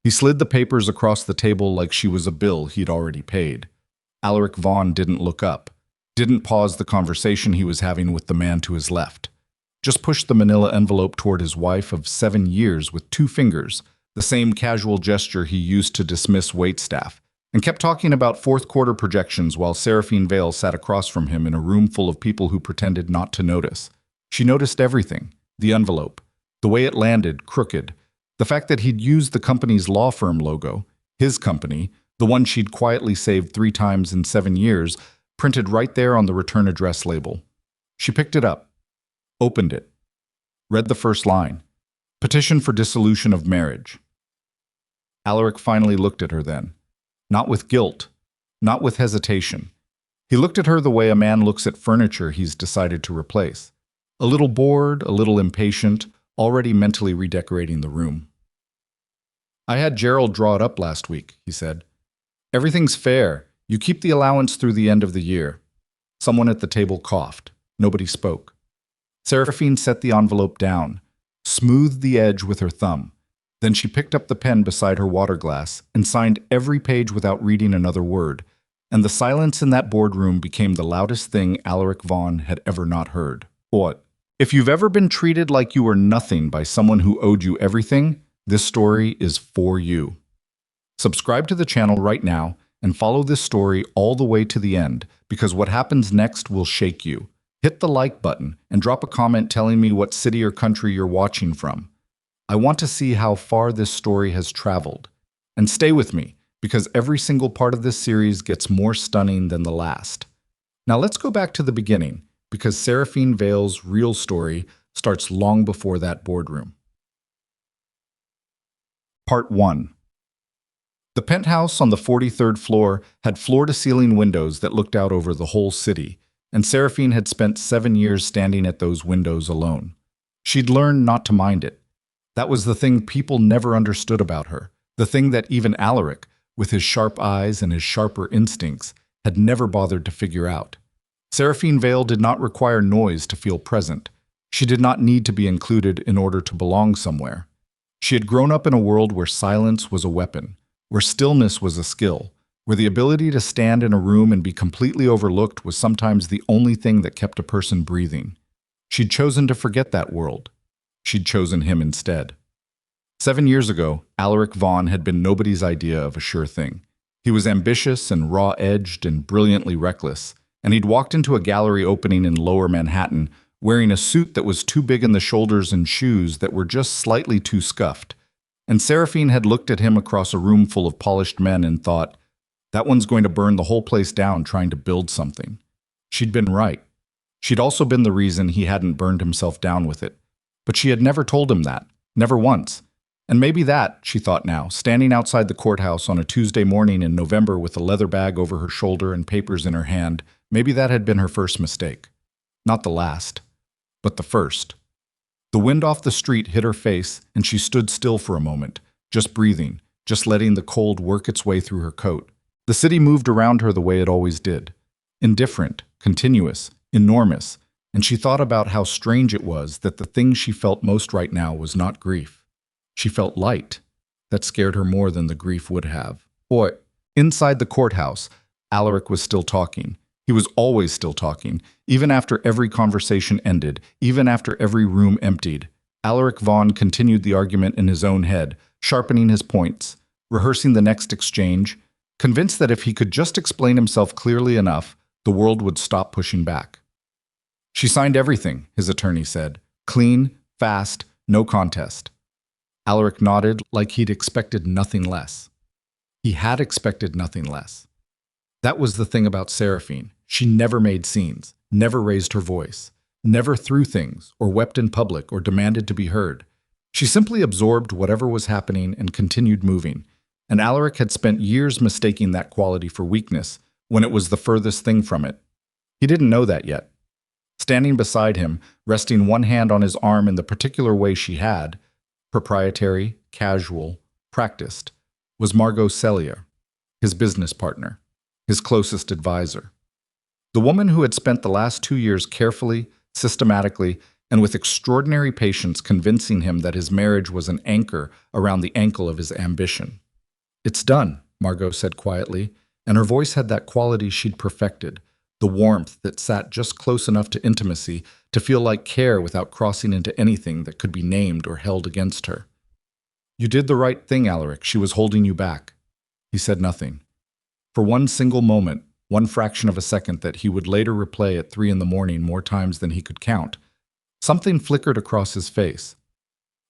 He slid the papers across the table like she was a bill he'd already paid. Alaric Vaughn didn't look up, didn't pause the conversation he was having with the man to his left. Just pushed the manila envelope toward his wife of 7 years with 2 fingers, the same casual gesture he used to dismiss waitstaff, and kept talking about fourth-quarter projections while Seraphine Vale sat across from him in a room full of people who pretended not to notice. She noticed everything: the envelope, the way it landed, crooked, the fact that he'd used the company's law firm logo, his company, the one she'd quietly saved 3 times in 7 years, printed right there on the return address label. She picked it up, opened it, read the first line: Petition for dissolution of marriage. Alaric finally looked at her then. Not with guilt, not with hesitation. He looked at her the way a man looks at furniture he's decided to replace. A little bored, a little impatient, already mentally redecorating the room. I had Gerald draw it up last week, he said. Everything's fair. You keep the allowance through the end of the year. Someone at the table coughed. Nobody spoke. Seraphine set the envelope down, smoothed the edge with her thumb. Then she picked up the pen beside her water glass and signed every page without reading another word, and the silence in that boardroom became the loudest thing Alaric Vaughn had ever not heard. What? If you've ever been treated like you were nothing by someone who owed you everything, this story is for you. Subscribe to the channel right now and follow this story all the way to the end, because what happens next will shake you. Hit the like button and drop a comment telling me what city or country you're watching from. I want to see how far this story has traveled. And stay with me, because every single part of this series gets more stunning than the last. Now let's go back to the beginning, because Seraphine Vale's real story starts long before that boardroom. Part 1. The penthouse on the 43rd floor had floor-to-ceiling windows that looked out over the whole city, and Seraphine had spent 7 years standing at those windows alone. She'd learned not to mind it. That was the thing people never understood about her, the thing that even Alaric, with his sharp eyes and his sharper instincts, had never bothered to figure out. Seraphine Vale did not require noise to feel present. She did not need to be included in order to belong somewhere. She had grown up in a world where silence was a weapon, where stillness was a skill, where the ability to stand in a room and be completely overlooked was sometimes the only thing that kept a person breathing. She'd chosen to forget that world. She'd chosen him instead. 7 years ago, Alaric Vaughn had been nobody's idea of a sure thing. He was ambitious and raw-edged and brilliantly reckless, and he'd walked into a gallery opening in Lower Manhattan wearing a suit that was too big in the shoulders and shoes that were just slightly too scuffed. And Seraphine had looked at him across a room full of polished men and thought, that one's going to burn the whole place down trying to build something. She'd been right. She'd also been the reason he hadn't burned himself down with it. But she had never told him that, never once. And maybe that, she thought now, standing outside the courthouse on a Tuesday morning in November with a leather bag over her shoulder and papers in her hand, maybe that had been her first mistake. Not the last, but the first. The wind off the street hit her face, and she stood still for a moment, just breathing, just letting the cold work its way through her coat. The city moved around her the way it always did. Indifferent, continuous, enormous, and she thought about how strange it was that the thing she felt most right now was not grief. She felt light. That scared her more than the grief would have. Boy, inside the courthouse, Alaric was still talking. He was always still talking, even after every conversation ended, even after every room emptied. Alaric Vaughn continued the argument in his own head, sharpening his points, rehearsing the next exchange, convinced that if he could just explain himself clearly enough, the world would stop pushing back. She signed everything, his attorney said. Clean, fast, no contest. Alaric nodded like he'd expected nothing less. He had expected nothing less. That was the thing about Seraphine. She never made scenes, never raised her voice, never threw things or wept in public or demanded to be heard. She simply absorbed whatever was happening and continued moving, and Alaric had spent years mistaking that quality for weakness when it was the furthest thing from it. He didn't know that yet. Standing beside him, resting one hand on his arm in the particular way she had, proprietary, casual, practiced, was Margot Cellier, his business partner, his closest advisor. The woman who had spent the last 2 years carefully, systematically, and with extraordinary patience convincing him that his marriage was an anchor around the ankle of his ambition. "It's done," Margot said quietly, and her voice had that quality she'd perfected, the warmth that sat just close enough to intimacy to feel like care without crossing into anything that could be named or held against her. "You did the right thing, Alaric. She was holding you back." He said nothing. For one single moment, one fraction of a second that he would later replay at 3 in the morning more times than he could count, something flickered across his face.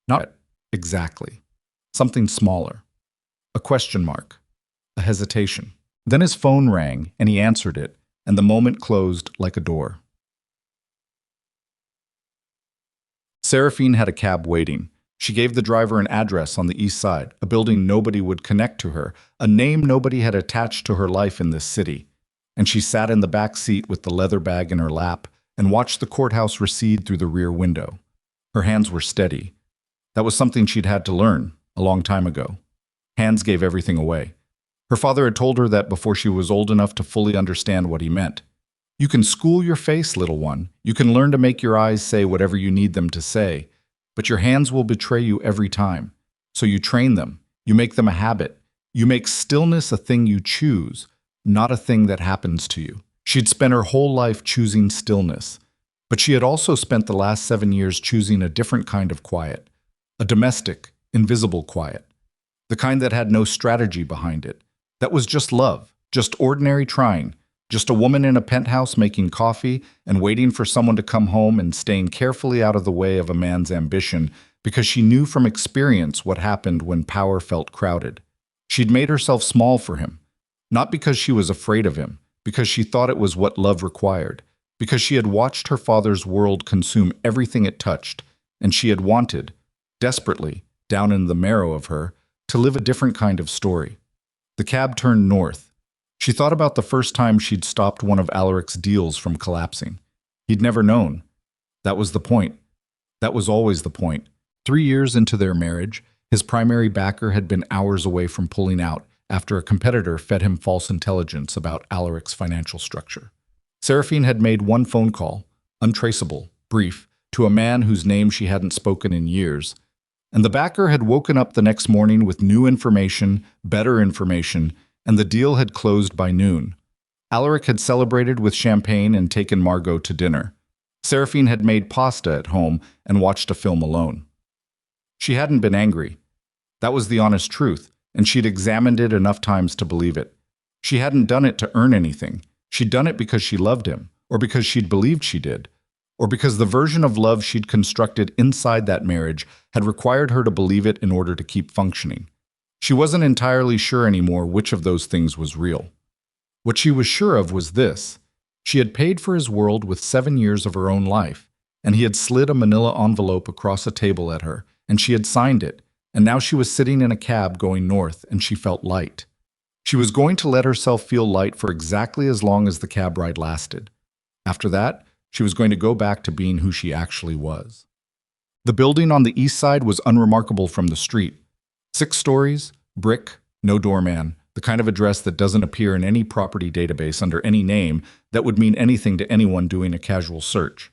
Not exactly. Something smaller. A question mark. A hesitation. Then his phone rang, and he answered it, and the moment closed like a door. Seraphine had a cab waiting. She gave the driver an address on the east side, a building nobody would connect to her, a name nobody had attached to her life in this city. And she sat in the back seat with the leather bag in her lap and watched the courthouse recede through the rear window. Her hands were steady. That was something she'd had to learn a long time ago. Hands gave everything away. Her father had told her that before she was old enough to fully understand what he meant. You can school your face, little one. You can learn to make your eyes say whatever you need them to say. But your hands will betray you every time. So you train them. You make them a habit. You make stillness a thing you choose, not a thing that happens to you. She'd spent her whole life choosing stillness. But she had also spent the last 7 years choosing a different kind of quiet. A domestic, invisible quiet. The kind that had no strategy behind it. That was just love, just ordinary trying, just a woman in a penthouse making coffee and waiting for someone to come home and staying carefully out of the way of a man's ambition because she knew from experience what happened when power felt crowded. She'd made herself small for him, not because she was afraid of him, because she thought it was what love required, because she had watched her father's world consume everything it touched, and she had wanted, desperately, down in the marrow of her, to live a different kind of story. The cab turned north. She thought about the first time she'd stopped one of Alaric's deals from collapsing. He'd never known. That was the point. That was always the point. 3 years into their marriage, his primary backer had been hours away from pulling out after a competitor fed him false intelligence about Alaric's financial structure. Seraphine had made one phone call, untraceable, brief, to a man whose name she hadn't spoken in years, and the backer had woken up the next morning with new information, better information, and the deal had closed by noon. Alaric had celebrated with champagne and taken Margot to dinner. Seraphine had made pasta at home and watched a film alone. She hadn't been angry. That was the honest truth, and she'd examined it enough times to believe it. She hadn't done it to earn anything. She'd done it because she loved him, or because she'd believed she did, or because the version of love she'd constructed inside that marriage had required her to believe it in order to keep functioning. She wasn't entirely sure anymore which of those things was real. What she was sure of was this. She had paid for his world with 7 years of her own life, and he had slid a manila envelope across a table at her, and she had signed it, and now she was sitting in a cab going north, and she felt light. She was going to let herself feel light for exactly as long as the cab ride lasted. After that, she was going to go back to being who she actually was. The building on the east side was unremarkable from the street. 6 stories, brick, no doorman, the kind of address that doesn't appear in any property database under any name that would mean anything to anyone doing a casual search.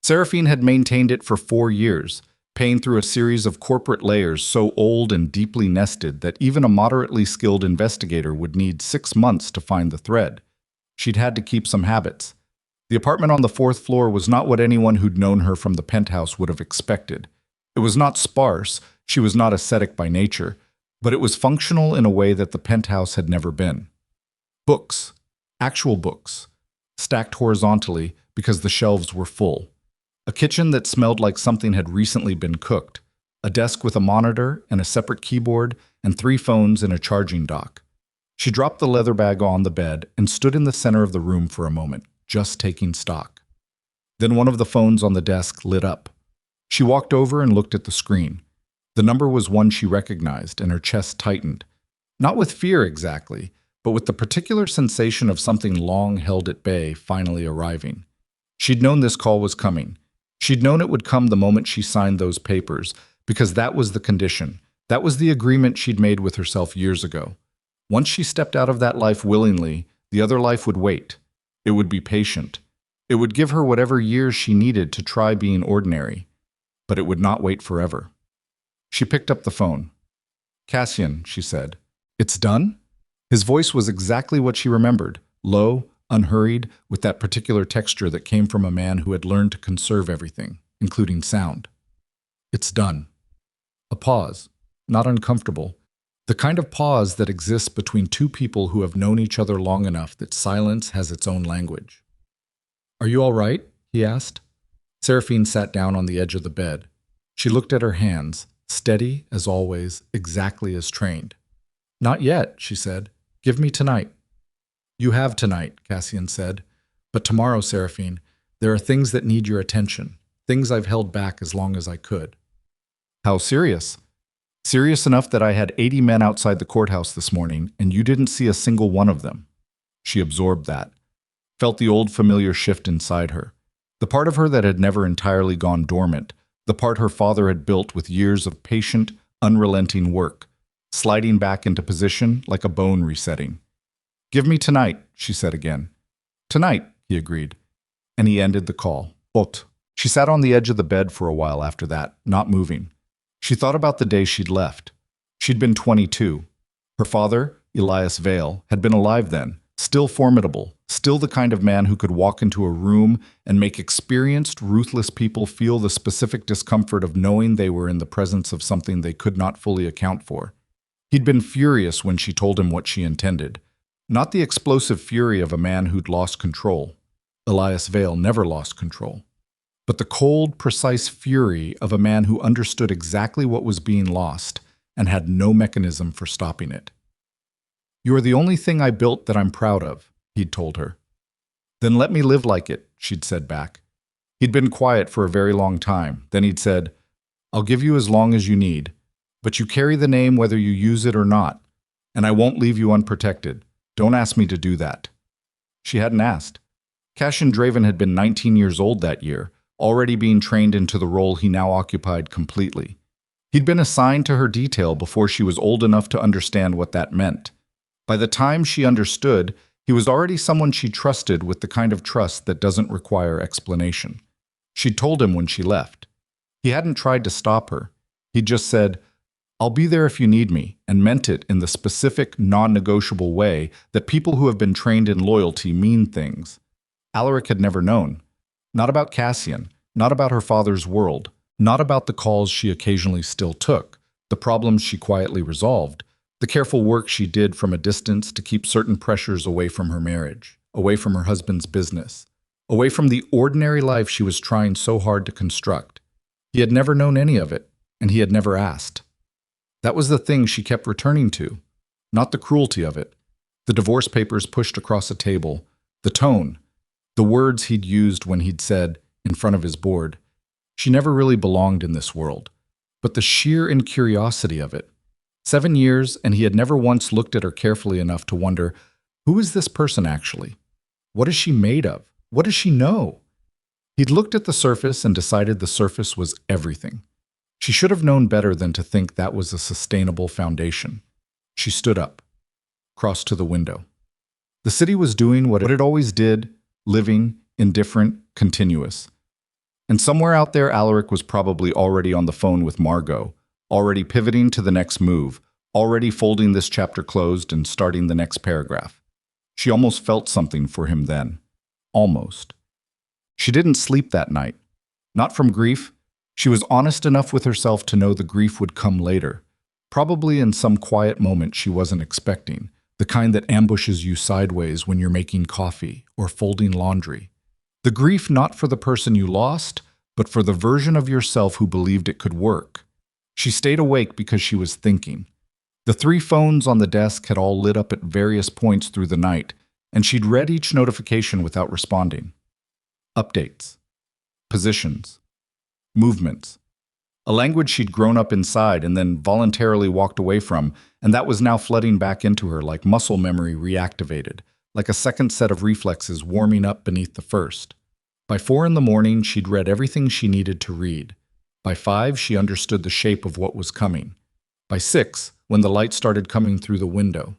Seraphine had maintained it for 4 years, paying through a series of corporate layers so old and deeply nested that even a moderately skilled investigator would need 6 months to find the thread. She'd had to keep some habits. The apartment on the 4th floor was not what anyone who'd known her from the penthouse would have expected. It was not sparse, she was not ascetic by nature, but it was functional in a way that the penthouse had never been. Books, actual books, stacked horizontally because the shelves were full. A kitchen that smelled like something had recently been cooked. A desk with a monitor and a separate keyboard and 3 phones and a charging dock. She dropped the leather bag on the bed and stood in the center of the room for a moment, just taking stock. Then one of the phones on the desk lit up. She walked over and looked at the screen. The number was one she recognized, and her chest tightened. Not with fear exactly, but with the particular sensation of something long held at bay finally arriving. She'd known this call was coming. She'd known it would come the moment she signed those papers, because that was the condition. That was the agreement she'd made with herself years ago. Once she stepped out of that life willingly, the other life would wait. It would be patient. It would give her whatever years she needed to try being ordinary, but it would not wait forever. She picked up the phone. "Cassian," she said. "It's done?" His voice was exactly what she remembered, low, unhurried, with that particular texture that came from a man who had learned to conserve everything, including sound. "It's done." A pause, not uncomfortable, the kind of pause that exists between two people who have known each other long enough that silence has its own language. "Are you all right?" he asked. Seraphine sat down on the edge of the bed. She looked at her hands, steady as always, exactly as trained. "Not yet," she said. "Give me tonight." "You have tonight," Cassian said. "But tomorrow, Seraphine, there are things that need your attention, things I've held back as long as I could." "How serious?" "Serious enough that I had 80 men outside the courthouse this morning, and you didn't see a single one of them." She absorbed that, felt the old familiar shift inside her. The part of her that had never entirely gone dormant, the part her father had built with years of patient, unrelenting work, sliding back into position like a bone resetting. "Give me tonight," she said again. "Tonight," he agreed. And he ended the call. Ot. She sat on the edge of the bed for a while after that, not moving. She thought about the day she'd left. She'd been 22. Her father, Elias Vale, had been alive then, still formidable, still the kind of man who could walk into a room and make experienced, ruthless people feel the specific discomfort of knowing they were in the presence of something they could not fully account for. He'd been furious when she told him what she intended. Not the explosive fury of a man who'd lost control. Elias Vale never lost control. But the cold, precise fury of a man who understood exactly what was being lost and had no mechanism for stopping it. "You are the only thing I built that I'm proud of," he'd told her. "Then let me live like it," she'd said back. He'd been quiet for a very long time. Then he'd said, "I'll give you as long as you need, but you carry the name whether you use it or not, and I won't leave you unprotected. Don't ask me to do that." She hadn't asked. Cassian Draven had been 19 years old that year, already being trained into the role he now occupied completely. He'd been assigned to her detail before she was old enough to understand what that meant. By the time she understood, he was already someone she trusted with the kind of trust that doesn't require explanation. She'd told him when she left. He hadn't tried to stop her. He'd just said, "I'll be there if you need me," and meant it in the specific, non-negotiable way that people who have been trained in loyalty mean things. Alaric had never known. Not about Cassian, not about her father's world, not about the calls she occasionally still took, the problems she quietly resolved, the careful work she did from a distance to keep certain pressures away from her marriage, away from her husband's business, away from the ordinary life she was trying so hard to construct. He had never known any of it, and he had never asked. That was the thing she kept returning to, not the cruelty of it, the divorce papers pushed across a table, the tone, the words he'd used when he'd said, in front of his board, she never really belonged in this world, but the sheer incuriosity of it. 7 years, and he had never once looked at her carefully enough to wonder, who is this person actually? What is she made of? What does she know? He'd looked at the surface and decided the surface was everything. She should have known better than to think that was a sustainable foundation. She stood up, crossed to the window. The city was doing what it always did, living, indifferent, continuous. And somewhere out there, Alaric was probably already on the phone with Margot, already pivoting to the next move, already folding this chapter closed and starting the next paragraph. She almost felt something for him then. Almost. She didn't sleep that night. Not from grief. She was honest enough with herself to know the grief would come later, probably in some quiet moment she wasn't expecting, the kind that ambushes you sideways when you're making coffee or folding laundry. The grief not for the person you lost, but for the version of yourself who believed it could work. She stayed awake because she was thinking. The 3 phones on the desk had all lit up at various points through the night, and she'd read each notification without responding. Updates. Positions. Movements. A language she'd grown up inside and then voluntarily walked away from, and that was now flooding back into her like muscle memory reactivated, like a second set of reflexes warming up beneath the first. By 4 in the morning, she'd read everything she needed to read. By 5, she understood the shape of what was coming. By 6, when the light started coming through the window.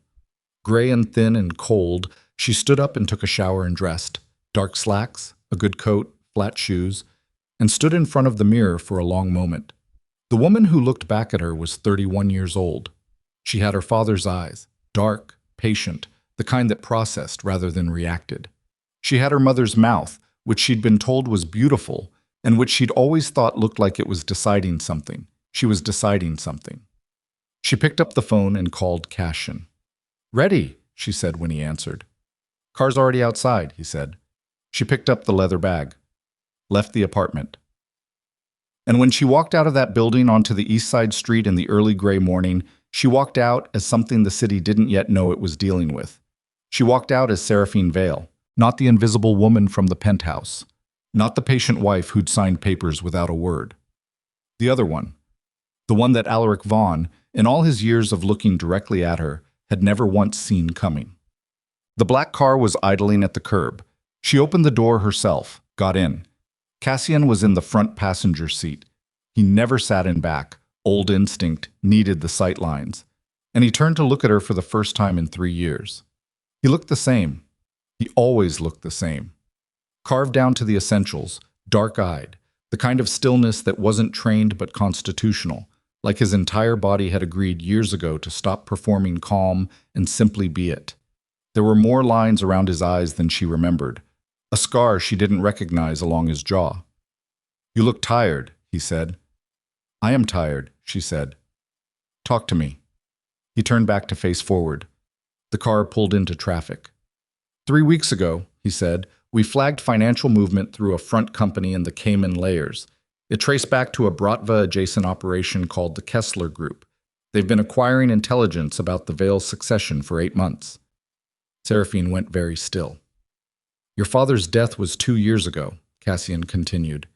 Gray and thin and cold, she stood up and took a shower and dressed. Dark slacks, a good coat, flat shoes, and stood in front of the mirror for a long moment. The woman who looked back at her was 31 years old. She had her father's eyes, dark, patient, the kind that processed rather than reacted. She had her mother's mouth, which she'd been told was beautiful, and which she'd always thought looked like it was deciding something. She was deciding something. She picked up the phone and called Cassian. "Ready," she said when he answered. "Car's already outside," he said. She picked up the leather bag, left the apartment. And when she walked out of that building onto the East Side Street in the early gray morning, she walked out as something the city didn't yet know it was dealing with. She walked out as Seraphine Vale, not the invisible woman from the penthouse, not the patient wife who'd signed papers without a word. The other one, the one that Alaric Vaughn, in all his years of looking directly at her, had never once seen coming. The black car was idling at the curb. She opened the door herself, got in. Cassian was in the front passenger seat. He never sat in back. Old instinct needed the sight lines. And he turned to look at her for the first time in 3 years. He looked the same. He always looked the same. Carved down to the essentials, dark-eyed, the kind of stillness that wasn't trained but constitutional, like his entire body had agreed years ago to stop performing calm and simply be it. There were more lines around his eyes than she remembered, a scar she didn't recognize along his jaw. "You look tired," he said. "I am tired," she said. "Talk to me." He turned back to face forward. The car pulled into traffic. "3 weeks ago," he said, "we flagged financial movement through a front company in the Cayman Layers. It traced back to a Bratva-adjacent operation called the Kessler Group. They've been acquiring intelligence about the Vale's succession for 8 months. Seraphine went very still. "Your father's death was 2 years ago," Cassian continued.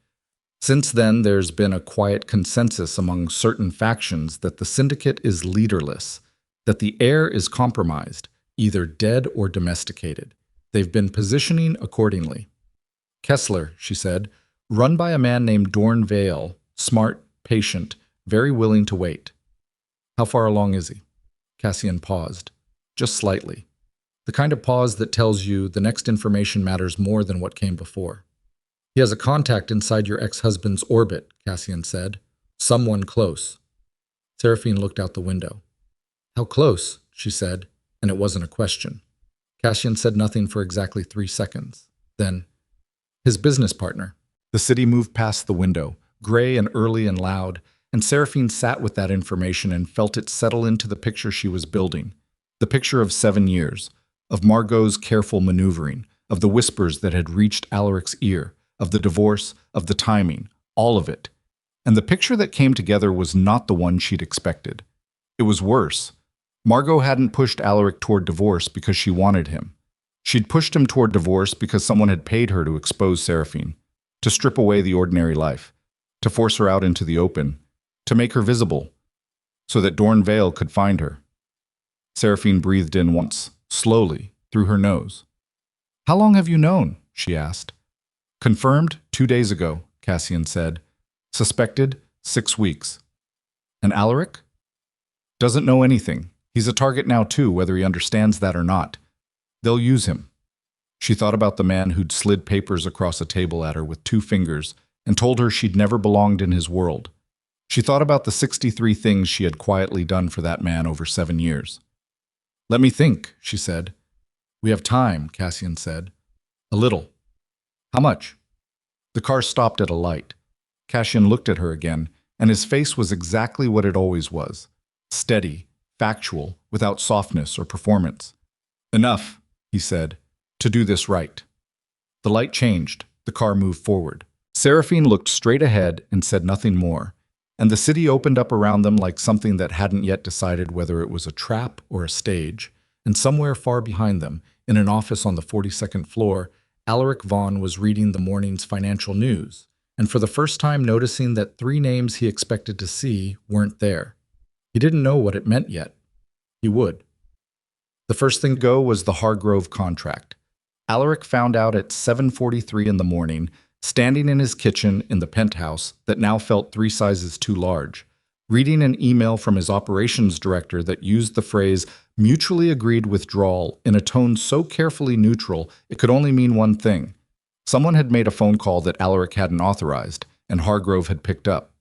"Since then, there's been a quiet consensus among certain factions that the syndicate is leaderless, that the heir is compromised, either dead or domesticated. They've been positioning accordingly. Kessler," she said, "run by a man named Dorn Vale, smart, patient, very willing to wait." "How far along is he?" Cassian paused, just slightly. The kind of pause that tells you the next information matters more than what came before. "He has a contact inside your ex-husband's orbit," Cassian said. "Someone close." Seraphine looked out the window. "How close?" she said, and it wasn't a question. Cassian said nothing for exactly 3 seconds. Then, "His business partner." The city moved past the window, gray and early and loud, and Seraphine sat with that information and felt it settle into the picture she was building. The picture of 7 years, of Margot's careful maneuvering, of the whispers that had reached Alaric's ear, of the divorce, of the timing, all of it. And the picture that came together was not the one she'd expected. It was worse. Margot hadn't pushed Alaric toward divorce because she wanted him. She'd pushed him toward divorce because someone had paid her to expose Seraphine, to strip away the ordinary life, to force her out into the open, to make her visible, so that Dorn Vale could find her. Seraphine breathed in once, slowly, through her nose. "How long have you known?" she asked. "Confirmed 2 days ago," Cassian said. "Suspected 6 weeks. And Alaric?" "Doesn't know anything. He's a target now too, whether he understands that or not. They'll use him." She thought about the man who'd slid papers across a table at her with 2 fingers and told her she'd never belonged in his world. She thought about the 63 things she had quietly done for that man over 7 years. "Let me think," she said. "We have time," Cassian said. "A little." "How much?" The car stopped at a light. Cassian looked at her again, and his face was exactly what it always was. Steady, factual, without softness or performance. "Enough," he said, "to do this right." The light changed. The car moved forward. Seraphine looked straight ahead and said nothing more, and the city opened up around them like something that hadn't yet decided whether it was a trap or a stage, and somewhere far behind them, in an office on the 42nd floor, Alaric Vaughn was reading the morning's financial news, and for the first time noticing that 3 names he expected to see weren't there. He didn't know what it meant yet. He would. The first thing to go was the Hargrove contract. Alaric found out at 7:43 in the morning, standing in his kitchen in the penthouse that now felt 3 sizes too large, reading an email from his operations director that used the phrase mutually agreed withdrawal in a tone so carefully neutral it could only mean one thing. Someone had made a phone call that Alaric hadn't authorized, and Hargrove had picked up.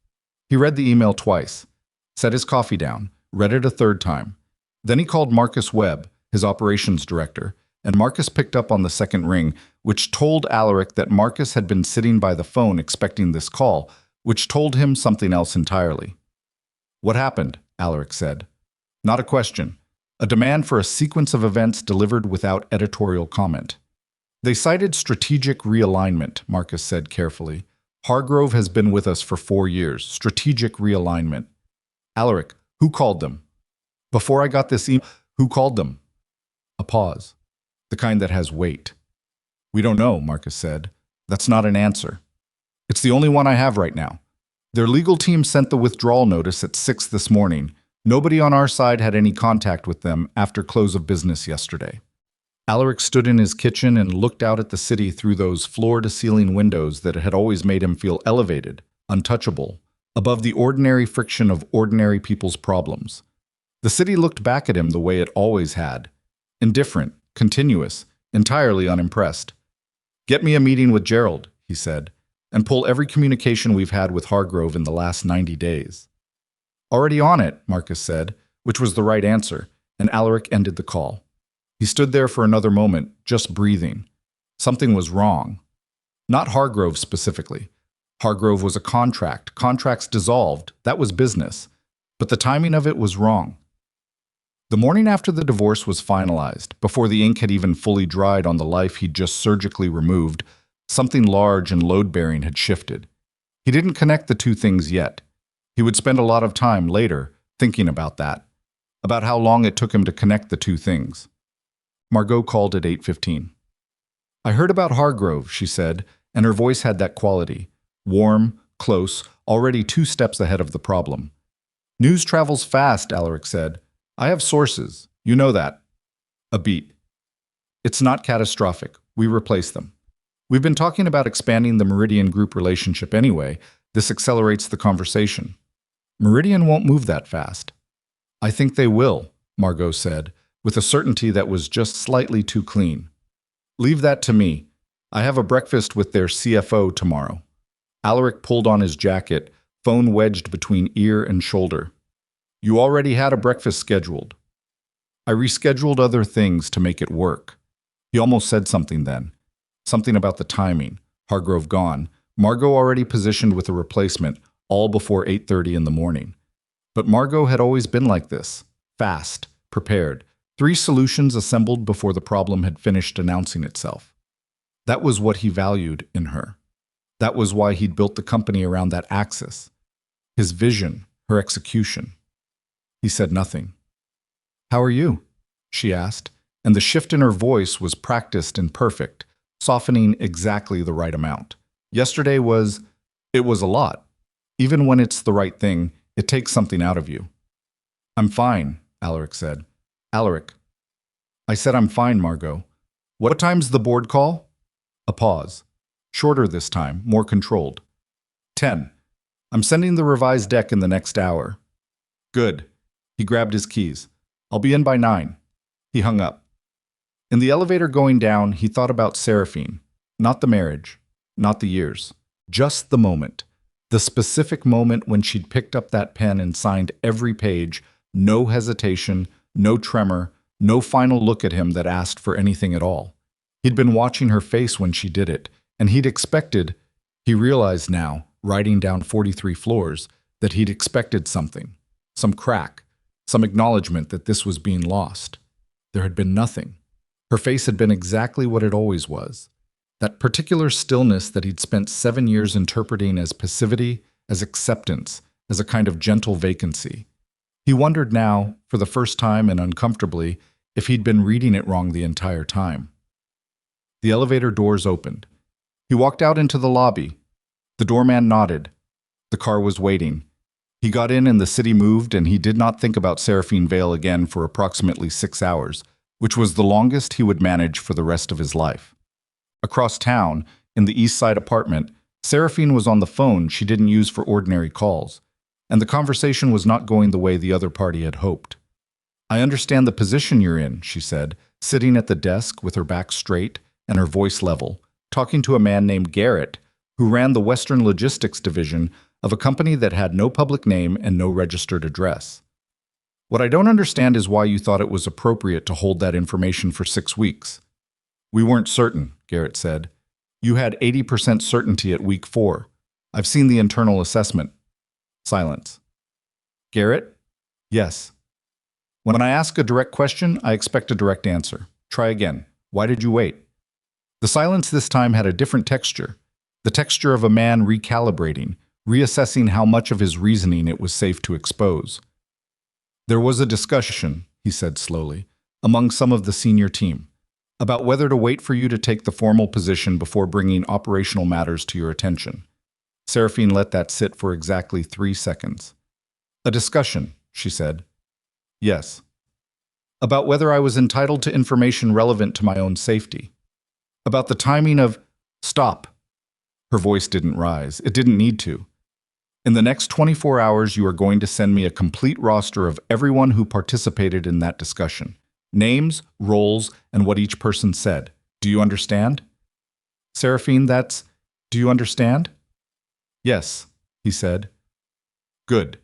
He read the email twice, set his coffee down, read it a third time. Then he called Marcus Webb, his operations director, and Marcus picked up on the second ring, which told Alaric that Marcus had been sitting by the phone expecting this call, which told him something else entirely. "What happened?" Alaric said. Not a question. A demand for a sequence of events delivered without editorial comment. "They cited strategic realignment," Marcus said carefully. "Hargrove has been with us for 4 years. Strategic realignment." "Alaric, who called them?" "Before I got this email, who called them?" A pause. The kind that has weight. "We don't know," Marcus said. "That's not an answer. It's the only one I have right now. Their legal team sent the withdrawal notice at 6 this morning. Nobody on our side had any contact with them after close of business yesterday." Alaric stood in his kitchen and looked out at the city through those floor-to-ceiling windows that had always made him feel elevated, untouchable, above the ordinary friction of ordinary people's problems. The city looked back at him the way it always had, indifferent, continuous, entirely unimpressed. "Get me a meeting with Gerald," he said, "and pull every communication we've had with Hargrove in the last 90 days. "Already on it," Marcus said, which was the right answer, and Alaric ended the call. He stood there for another moment, just breathing. Something was wrong. Not Hargrove specifically. Hargrove was a contract. Contracts dissolved. That was business. But the timing of it was wrong. The morning after the divorce was finalized, before the ink had even fully dried on the life he'd just surgically removed, something large and load-bearing had shifted. He didn't connect the two things yet. He would spend a lot of time later thinking about that, about how long it took him to connect the two things. Margot called at 8:15. "I heard about Hargrove," she said, and her voice had that quality. Warm, close, already 2 steps ahead of the problem. "News travels fast," Alaric said. "I have sources. You know that." A beat. "It's not catastrophic. We replace them. We've been talking about expanding the Meridian Group relationship anyway. This accelerates the conversation. Meridian won't move that fast." "I think they will," Margot said, with a certainty that was just slightly too clean. "Leave that to me. I have a breakfast with their CFO tomorrow." Alaric pulled on his jacket, phone wedged between ear and shoulder. "You already had a breakfast scheduled." "I rescheduled other things to make it work." He almost said something then. Something about the timing. Hargrove gone. Margot already positioned with a replacement, all before 8:30 in the morning. But Margot had always been like this. Fast, prepared. 3 solutions assembled before the problem had finished announcing itself. That was what he valued in her. That was why he'd built the company around that axis. His vision, her execution. He said nothing. "How are you?" she asked, and the shift in her voice was practiced and perfect, softening exactly the right amount. It was a lot. Even when it's the right thing, it takes something out of you. "I'm fine," Alaric said. "Alaric." "I said I'm fine, Margot. What time's the board call?" A pause. Shorter this time, more controlled. 10. "I'm sending the revised deck in the next hour." "Good." He grabbed his keys. "I'll be in by 9. He hung up. In the elevator going down, he thought about Seraphine. Not the marriage. Not the years. Just the moment. The specific moment when she'd picked up that pen and signed every page, no hesitation, no tremor, no final look at him that asked for anything at all. He'd been watching her face when she did it, and he realized now, writing down 43 floors, that he'd expected something, some crack, some acknowledgement that this was being lost. There had been nothing. Her face had been exactly what it always was. That particular stillness that he'd spent 7 years interpreting as passivity, as acceptance, as a kind of gentle vacancy. He wondered now, for the first time and uncomfortably, if he'd been reading it wrong the entire time. The elevator doors opened. He walked out into the lobby. The doorman nodded. The car was waiting. He got in and the city moved, and he did not think about Seraphine Vale again for approximately 6 hours, which was the longest he would manage for the rest of his life. Across town, in the East Side apartment, Seraphine was on the phone she didn't use for ordinary calls, and the conversation was not going the way the other party had hoped. "I understand the position you're in," she said, sitting at the desk with her back straight and her voice level, talking to a man named Garrett, who ran the Western Logistics Division of a company that had no public name and no registered address. What I don't understand is why you thought it was appropriate to hold that information for 6 weeks. We weren't certain, Garrett said. You had 80% certainty at week 4. I've seen the internal assessment. Silence. Garrett? Yes. When I ask a direct question, I expect a direct answer. Try again. Why did you wait? The silence this time had a different texture. The texture of a man recalibrating, reassessing how much of his reasoning it was safe to expose. There was a discussion, he said slowly, among some of the senior team, about whether to wait for you to take the formal position before bringing operational matters to your attention. Seraphine let that sit for exactly 3 seconds. A discussion, she said. Yes. About whether I was entitled to information relevant to my own safety. About the timing of… Stop. Her voice didn't rise. It didn't need to. In the next 24 hours, you are going to send me a complete roster of everyone who participated in that discussion. Names, roles, and what each person said. Do you understand? Seraphine, do you understand? Yes, he said. Good.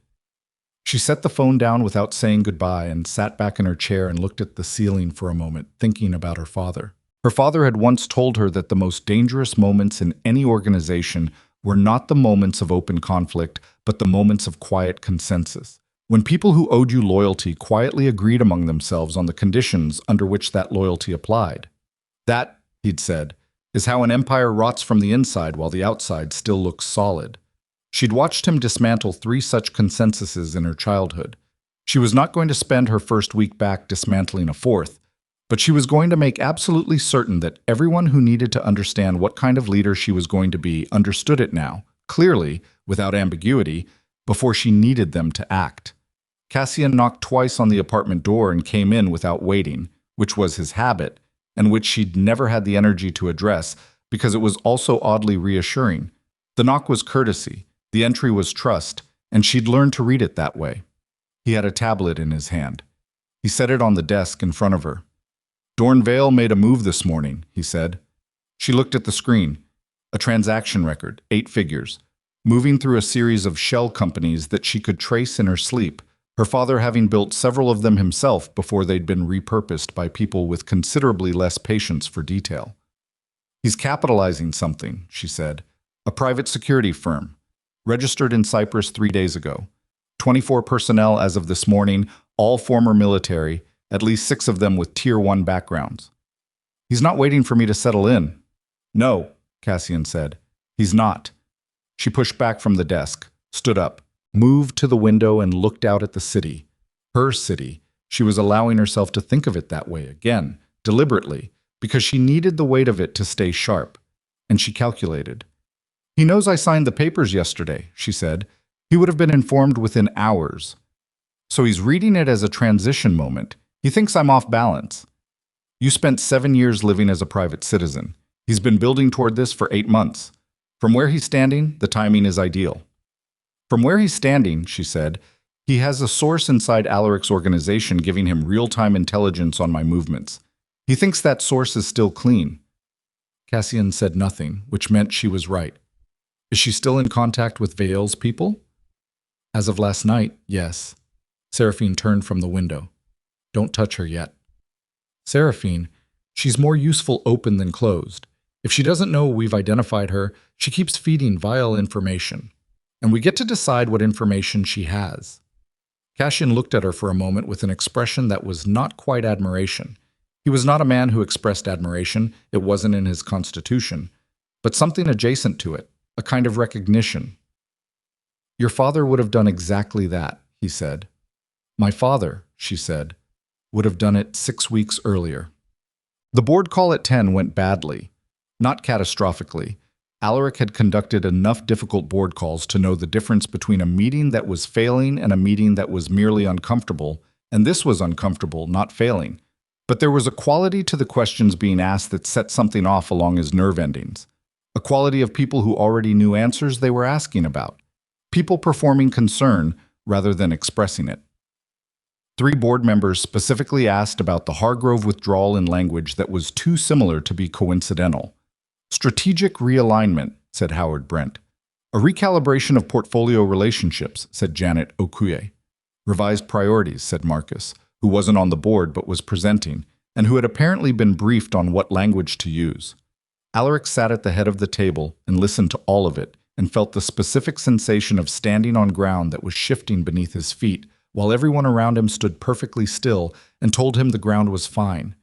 She set the phone down without saying goodbye and sat back in her chair and looked at the ceiling for a moment, thinking about her father. Her father had once told her that the most dangerous moments in any organization were not the moments of open conflict, but the moments of quiet consensus. When people who owed you loyalty quietly agreed among themselves on the conditions under which that loyalty applied. That, he'd said, is how an empire rots from the inside while the outside still looks solid. She'd watched him dismantle 3 such consensuses in her childhood. She was not going to spend her first week back dismantling a 4th, but she was going to make absolutely certain that everyone who needed to understand what kind of leader she was going to be understood it now, clearly, without ambiguity, before she needed them to act. Cassian knocked twice on the apartment door and came in without waiting, which was his habit, and which she'd never had the energy to address because it was also oddly reassuring. The knock was courtesy, the entry was trust, and she'd learned to read it that way. He had a tablet in his hand. He set it on the desk in front of her. Dornvale made a move this morning, he said. She looked at the screen. A transaction record, 8 figures, moving through a series of shell companies that she could trace in her sleep, her father having built several of them himself before they'd been repurposed by people with considerably less patience for detail. He's capitalizing something, she said. A private security firm. Registered in Cyprus 3 days ago. 24 personnel as of this morning, all former military, at least 6 of them with Tier 1 backgrounds. He's not waiting for me to settle in. No, Cassian said. He's not. She pushed back from the desk, stood up, moved to the window and looked out at the city. Her city. She was allowing herself to think of it that way again, deliberately, because she needed the weight of it to stay sharp. And she calculated. He knows I signed the papers yesterday, she said. He would have been informed within hours. So he's reading it as a transition moment. He thinks I'm off balance. You spent 7 years living as a private citizen. He's been building toward this for 8 months. From where he's standing, the timing is ideal. From where he's standing, she said, he has a source inside Alaric's organization giving him real-time intelligence on my movements. He thinks that source is still clean. Cassian said nothing, which meant she was right. Is she still in contact with Vale's people? As of last night, yes. Seraphine turned from the window. Don't touch her yet. Seraphine, she's more useful open than closed. If she doesn't know we've identified her, she keeps feeding vile information. And we get to decide what information she has. Cassian looked at her for a moment with an expression that was not quite admiration. He was not a man who expressed admiration, it wasn't in his constitution, but something adjacent to it, a kind of recognition. Your father would have done exactly that, he said. My father, she said, would have done it 6 weeks earlier. The board call at 10 went badly. Not catastrophically. Alaric had conducted enough difficult board calls to know the difference between a meeting that was failing and a meeting that was merely uncomfortable, and this was uncomfortable, not failing. But there was a quality to the questions being asked that set something off along his nerve endings. A quality of people who already knew answers they were asking about. People performing concern rather than expressing it. 3 board members specifically asked about the Hargrove withdrawal in language that was too similar to be coincidental. Strategic realignment, said Howard Brent. A recalibration of portfolio relationships, said Janet Okuye. Revised priorities, said Marcus, who wasn't on the board but was presenting, and who had apparently been briefed on what language to use. Alaric sat at the head of the table and listened to all of it, and felt the specific sensation of standing on ground that was shifting beneath his feet, while everyone around him stood perfectly still and told him the ground was fine.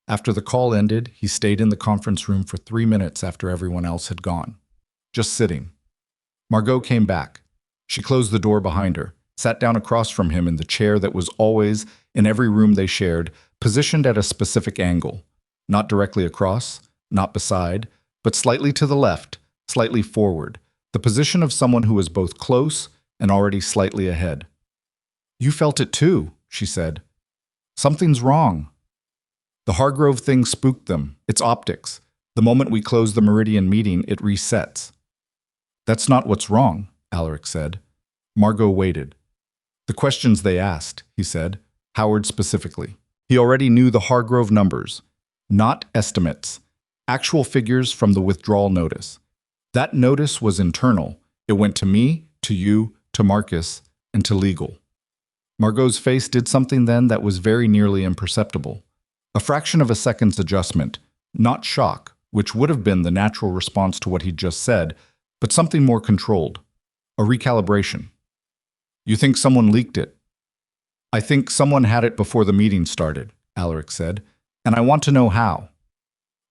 After the call ended, he stayed in the conference room for 3 minutes after everyone else had gone. Just sitting. Margot came back. She closed the door behind her, sat down across from him in the chair that was always, in every room they shared, positioned at a specific angle. Not directly across, not beside, but slightly to the left, slightly forward, the position of someone who was both close and already slightly ahead. "You felt it too," she said. "Something's wrong." The Hargrove thing spooked them, its optics. The moment we close the Meridian meeting, it resets. "That's not what's wrong," Alaric said. Margot waited. "The questions they asked," he said, Howard specifically. He already knew the Hargrove numbers, not estimates, actual figures from the withdrawal notice. That notice was internal. It went to me, to you, to Marcus, and to legal. Margot's face did something then that was very nearly imperceptible. A fraction of a second's adjustment, not shock, which would have been the natural response to what he'd just said, but something more controlled. A recalibration. "You think someone leaked it?" "I think someone had it before the meeting started," Alaric said, "and I want to know how."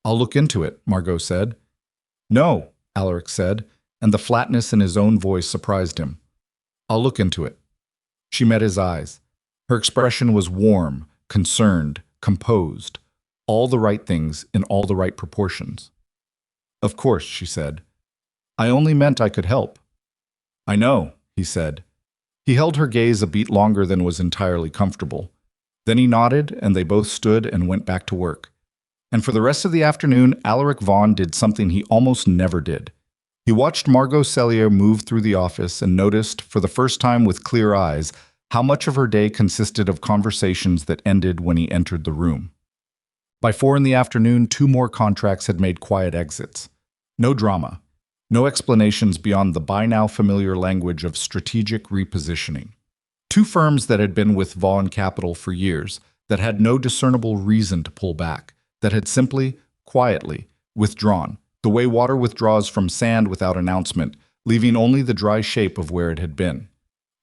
"I'll look into it," Margot said. "No," Alaric said, and the flatness in his own voice surprised him. "I'll look into it." She met his eyes. Her expression was warm, concerned, composed, all the right things in all the right proportions. "Of course," she said. "I only meant I could help." "I know," he said. He held her gaze a beat longer than was entirely comfortable. Then he nodded, and they both stood and went back to work. And for the rest of the afternoon, Alaric Vaughn did something he almost never did. He watched Margot Sellier move through the office and noticed, for the first time with clear eyes, how much of her day consisted of conversations that ended when he entered the room. By 4 in the afternoon, 2 more contracts had made quiet exits. No drama. No explanations beyond the by-now familiar language of strategic repositioning. 2 firms that had been with Vaughn Capital for years, that had no discernible reason to pull back, that had simply, quietly, withdrawn, the way water withdraws from sand without announcement, leaving only the dry shape of where it had been.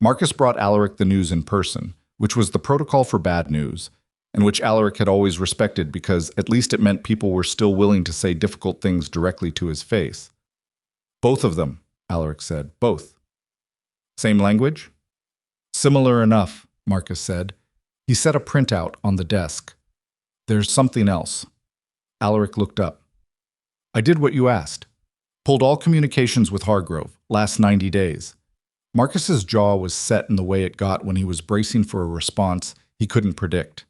Marcus brought Alaric the news in person, which was the protocol for bad news, and which Alaric had always respected because at least it meant people were still willing to say difficult things directly to his face. "Both of them," Alaric said. "Both." "Same language?" "Similar enough," Marcus said. He set a printout on the desk. "There's something else." Alaric looked up. "I did what you asked. Pulled all communications with Hargrove, last 90 days. Marcus's jaw was set in the way it got when he was bracing for a response he couldn't predict.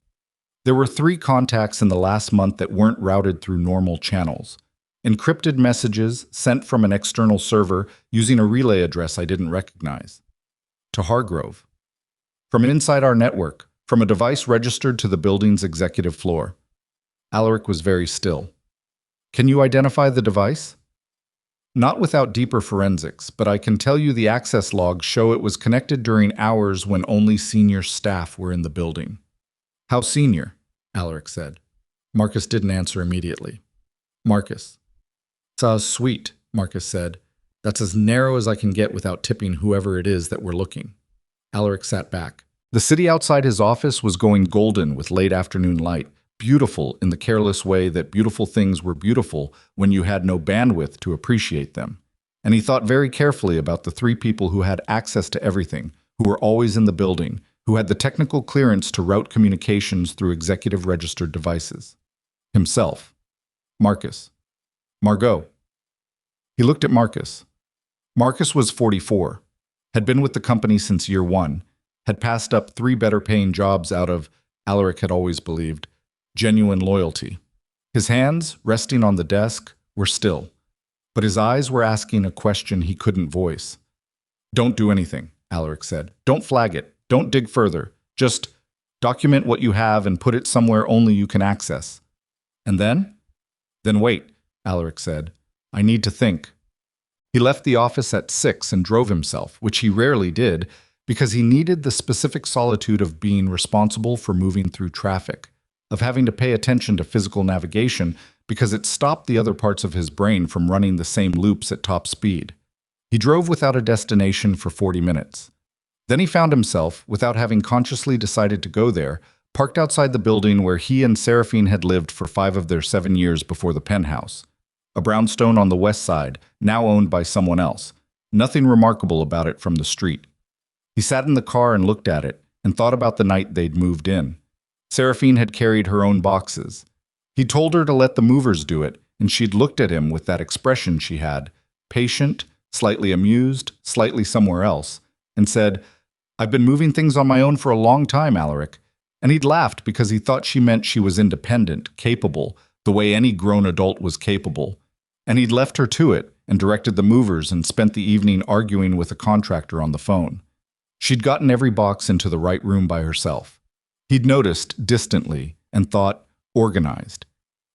There were 3 contacts in the last month that weren't routed through normal channels. Encrypted messages sent from an external server using a relay address I didn't recognize. To Hargrove. From inside our network, from a device registered to the building's executive floor. Alaric was very still. "Can you identify the device?" "Not without deeper forensics, but I can tell you the access logs show it was connected during hours when only senior staff were in the building." "How senior?" Alaric said. Marcus didn't answer immediately. "Marcus." "It's sweet," Marcus said. "That's as narrow as I can get without tipping whoever it is that we're looking." Alaric sat back. The city outside his office was going golden with late afternoon light, beautiful in the careless way that beautiful things were beautiful when you had no bandwidth to appreciate them. And he thought very carefully about the 3 people who had access to everything, who were always in the building, who had the technical clearance to route communications through executive-registered devices. Himself. Marcus. Margot. He looked at Marcus. Marcus was 44, had been with the company since year 1, had passed up 3 better-paying jobs out of, Alaric had always believed, genuine loyalty. His hands, resting on the desk, were still, but his eyes were asking a question he couldn't voice. "Don't do anything," Alaric said. "Don't flag it. Don't dig further. Just document what you have and put it somewhere only you can access." "And then?" "Then wait," Alaric said. I need to think. He left the office at 6 and drove himself, which he rarely did, because he needed the specific solitude of being responsible for moving through traffic, of having to pay attention to physical navigation because it stopped the other parts of his brain from running the same loops at top speed. He drove without a destination for 40 minutes. Then he found himself, without having consciously decided to go there, parked outside the building where he and Seraphine had lived for 5 of their 7 years before the penthouse. A brownstone on the west side, now owned by someone else. Nothing remarkable about it from the street. He sat in the car and looked at it, and thought about the night they'd moved in. Seraphine had carried her own boxes. He'd told her to let the movers do it, and she'd looked at him with that expression she had, patient, slightly amused, slightly somewhere else, and said, "I've been moving things on my own for a long time, Alaric." And he'd laughed because he thought she meant she was independent, capable, the way any grown adult was capable. And he'd left her to it, and directed the movers and spent the evening arguing with a contractor on the phone. She'd gotten every box into the right room by herself. He'd noticed, distantly, and thought, organized.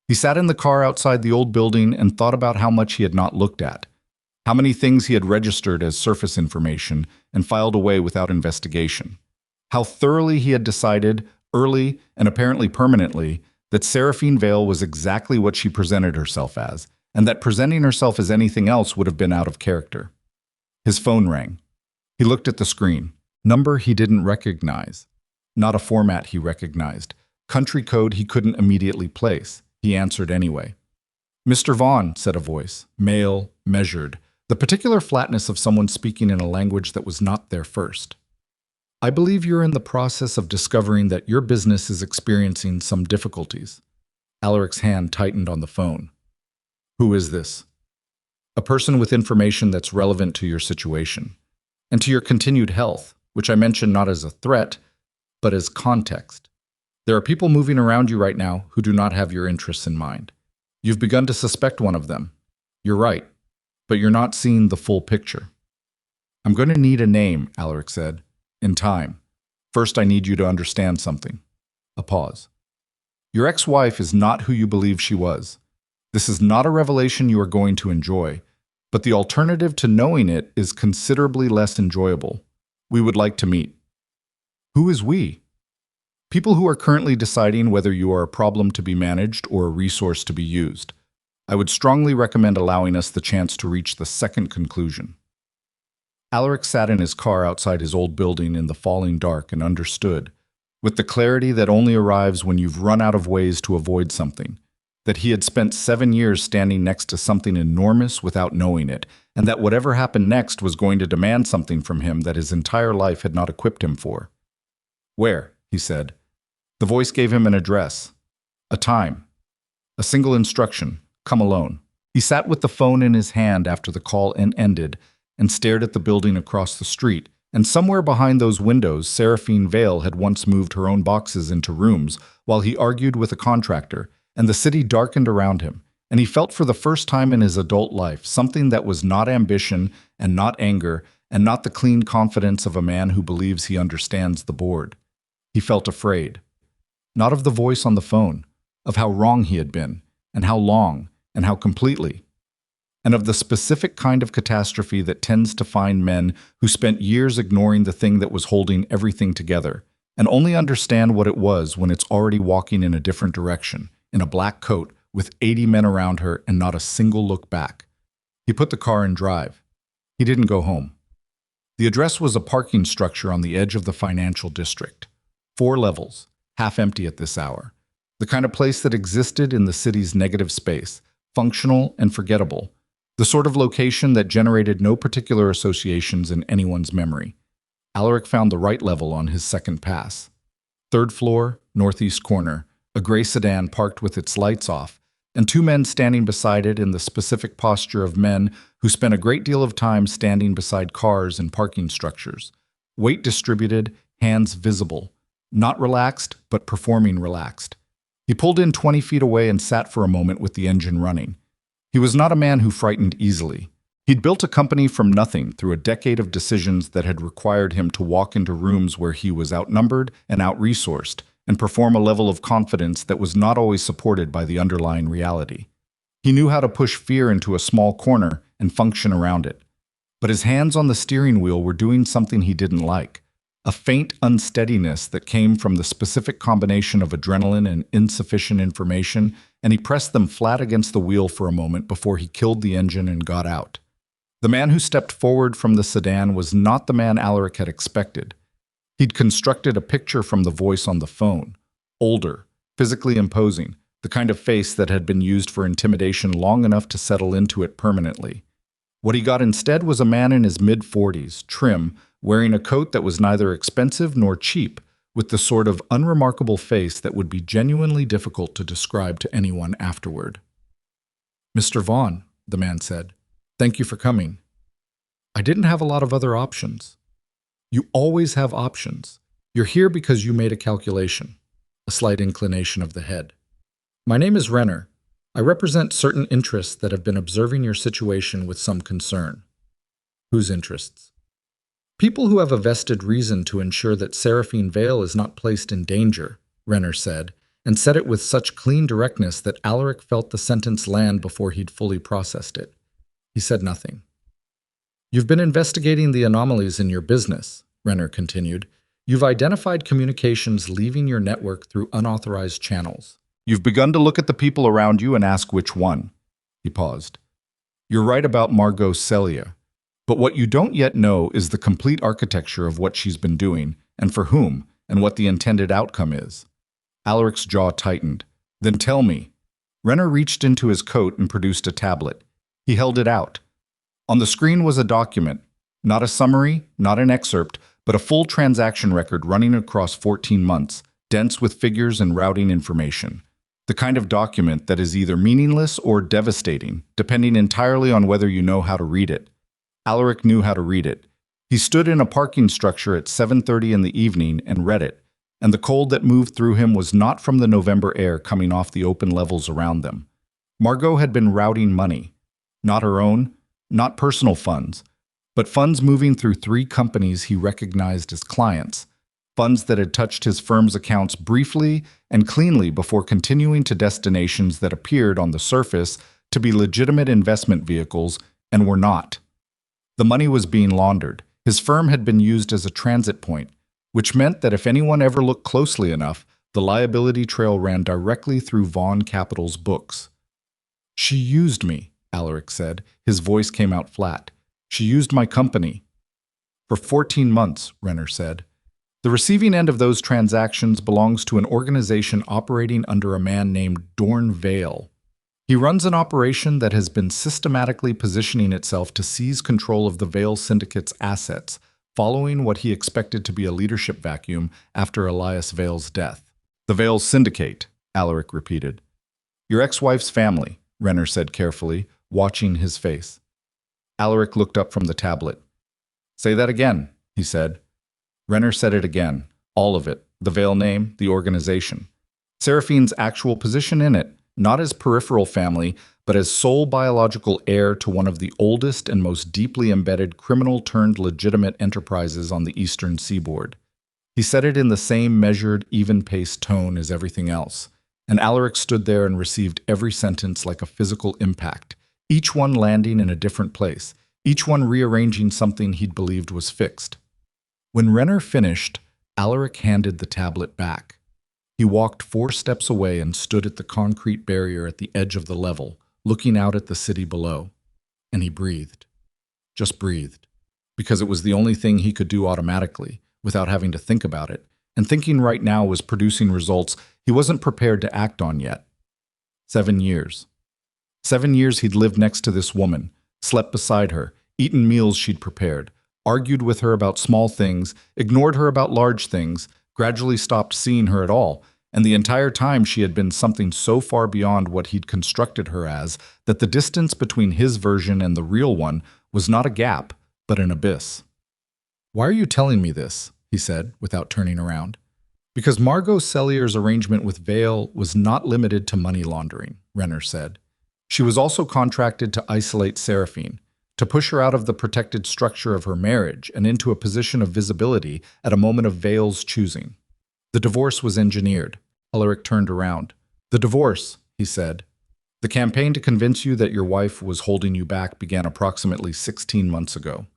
He sat in the car outside the old building and thought about how much he had not looked at, how many things he had registered as surface information and filed away without investigation, how thoroughly he had decided, early and apparently permanently, that Seraphine Vale was exactly what she presented herself as, and that presenting herself as anything else would have been out of character. His phone rang. He looked at the screen. Number he didn't recognize. Not a format he recognized. Country code he couldn't immediately place. He answered anyway. "Mr. Vaughn," said a voice, male, measured, the particular flatness of someone speaking in a language that was not their first. "I believe you're in the process of discovering that your business is experiencing some difficulties." Alaric's hand tightened on the phone. "Who is this?" "A person with information that's relevant to your situation, and to your continued health, which I mention not as a threat, but as context. There are people moving around you right now who do not have your interests in mind. You've begun to suspect one of them. You're right, but you're not seeing the full picture." "I'm going to need a name," Alaric said. "In time. First, I need you to understand something." A pause. "Your ex-wife is not who you believe she was. This is not a revelation you are going to enjoy, but the alternative to knowing it is considerably less enjoyable. We would like to meet." "Who is we?" "People who are currently deciding whether you are a problem to be managed or a resource to be used. I would strongly recommend allowing us the chance to reach the second conclusion." Alaric sat in his car outside his old building in the falling dark and understood, with the clarity that only arrives when you've run out of ways to avoid something, that he had spent 7 years standing next to something enormous without knowing it, and that whatever happened next was going to demand something from him that his entire life had not equipped him for. "Where?" he said. The voice gave him an address, a time, a single instruction: come alone. He sat with the phone in his hand after the call ended and stared at the building across the street, and somewhere behind those windows Seraphine Vale had once moved her own boxes into rooms while he argued with a contractor, and the city darkened around him, and he felt for the first time in his adult life something that was not ambition and not anger and not the clean confidence of a man who believes he understands the board. He felt afraid. Not of the voice on the phone, of how wrong he had been, and how long, and how completely, and of the specific kind of catastrophe that tends to find men who spent years ignoring the thing that was holding everything together, and only understand what it was when it's already walking in a different direction, in a black coat, with 80 men around her and not a single look back. He put the car in drive. He didn't go home. The address was a parking structure on the edge of the financial district. 4 levels, half empty at this hour. The kind of place that existed in the city's negative space, functional and forgettable. The sort of location that generated no particular associations in anyone's memory. Alaric found the right level on his second pass. 3rd floor, northeast corner, a gray sedan parked with its lights off, and 2 men standing beside it in the specific posture of men who spent a great deal of time standing beside cars and parking structures. Weight distributed, hands visible. Not relaxed, but performing relaxed. He pulled in 20 feet away and sat for a moment with the engine running. He was not a man who frightened easily. He'd built a company from nothing through a decade of decisions that had required him to walk into rooms where he was outnumbered and out-resourced, and perform a level of confidence that was not always supported by the underlying reality. He knew how to push fear into a small corner and function around it. But his hands on the steering wheel were doing something he didn't like. A faint unsteadiness that came from the specific combination of adrenaline and insufficient information, and he pressed them flat against the wheel for a moment before he killed the engine and got out. The man who stepped forward from the sedan was not the man Alaric had expected. He'd constructed a picture from the voice on the phone. Older, physically imposing, the kind of face that had been used for intimidation long enough to settle into it permanently. What he got instead was a man in his mid-40s, trim, wearing a coat that was neither expensive nor cheap, with the sort of unremarkable face that would be genuinely difficult to describe to anyone afterward. "Mr. Vaughn," the man said, "thank you for coming. I didn't have a lot of other options." "You always have options. You're here because you made a calculation." A slight inclination of the head. "My name is Renner. I represent certain interests that have been observing your situation with some concern." "Whose interests?" "People who have a vested reason to ensure that Seraphine Vale is not placed in danger," Renner said, and said it with such clean directness that Alaric felt the sentence land before he'd fully processed it. He said nothing. "You've been investigating the anomalies in your business," Renner continued. "You've identified communications leaving your network through unauthorized channels. You've begun to look at the people around you and ask which one." He paused. "You're right about Margot Celia. But what you don't yet know is the complete architecture of what she's been doing, and for whom, and what the intended outcome is." Alaric's jaw tightened. "Then tell me." Renner reached into his coat and produced a tablet. He held it out. On the screen was a document, not a summary, not an excerpt, but a full transaction record running across 14 months, dense with figures and routing information. The kind of document that is either meaningless or devastating, depending entirely on whether you know how to read it. Alaric knew how to read it. He stood in a parking structure at 7:30 in the evening and read it, and the cold that moved through him was not from the November air coming off the open levels around them. Margot had been routing money. Not her own, not personal funds, but funds moving through 3 companies he recognized as clients, funds that had touched his firm's accounts briefly and cleanly before continuing to destinations that appeared on the surface to be legitimate investment vehicles and were not. The money was being laundered. His firm had been used as a transit point, which meant that if anyone ever looked closely enough, the liability trail ran directly through Vaughn Capital's books. "She used me," Alaric said. His voice came out flat. "She used my company." "For 14 months, Renner said. "The receiving end of those transactions belongs to an organization operating under a man named Dorn Vale. He runs an operation that has been systematically positioning itself to seize control of the Vale Syndicate's assets, following what he expected to be a leadership vacuum after Elias Vale's death." "The Vale Syndicate," Alaric repeated. "Your ex-wife's family," Renner said carefully, watching his face. Alaric looked up from the tablet. "Say that again," he said. Renner said it again. All of it. The Vale name, the organization. Seraphine's actual position in it, not as peripheral family, but as sole biological heir to one of the oldest and most deeply embedded criminal-turned-legitimate enterprises on the eastern seaboard. He said it in the same measured, even-paced tone as everything else, and Alaric stood there and received every sentence like a physical impact, each one landing in a different place, each one rearranging something he'd believed was fixed. When Renner finished, Alaric handed the tablet back. He walked 4 steps away and stood at the concrete barrier at the edge of the level, looking out at the city below. And he breathed. Just breathed. Because it was the only thing he could do automatically, without having to think about it, and thinking right now was producing results he wasn't prepared to act on yet. 7 years. 7 years he'd lived next to this woman, slept beside her, eaten meals she'd prepared, argued with her about small things, ignored her about large things, gradually stopped seeing her at all, and the entire time she had been something so far beyond what he'd constructed her as that the distance between his version and the real one was not a gap, but an abyss. "Why are you telling me this?" he said, without turning around. "Because Margot Cellier's arrangement with Vale was not limited to money laundering," Renner said. "She was also contracted to isolate Seraphine, to push her out of the protected structure of her marriage and into a position of visibility at a moment of Vale's choosing. The divorce was engineered." Alaric turned around. "The divorce," he said. The campaign to convince you that your wife was holding you back began approximately 16 months ago.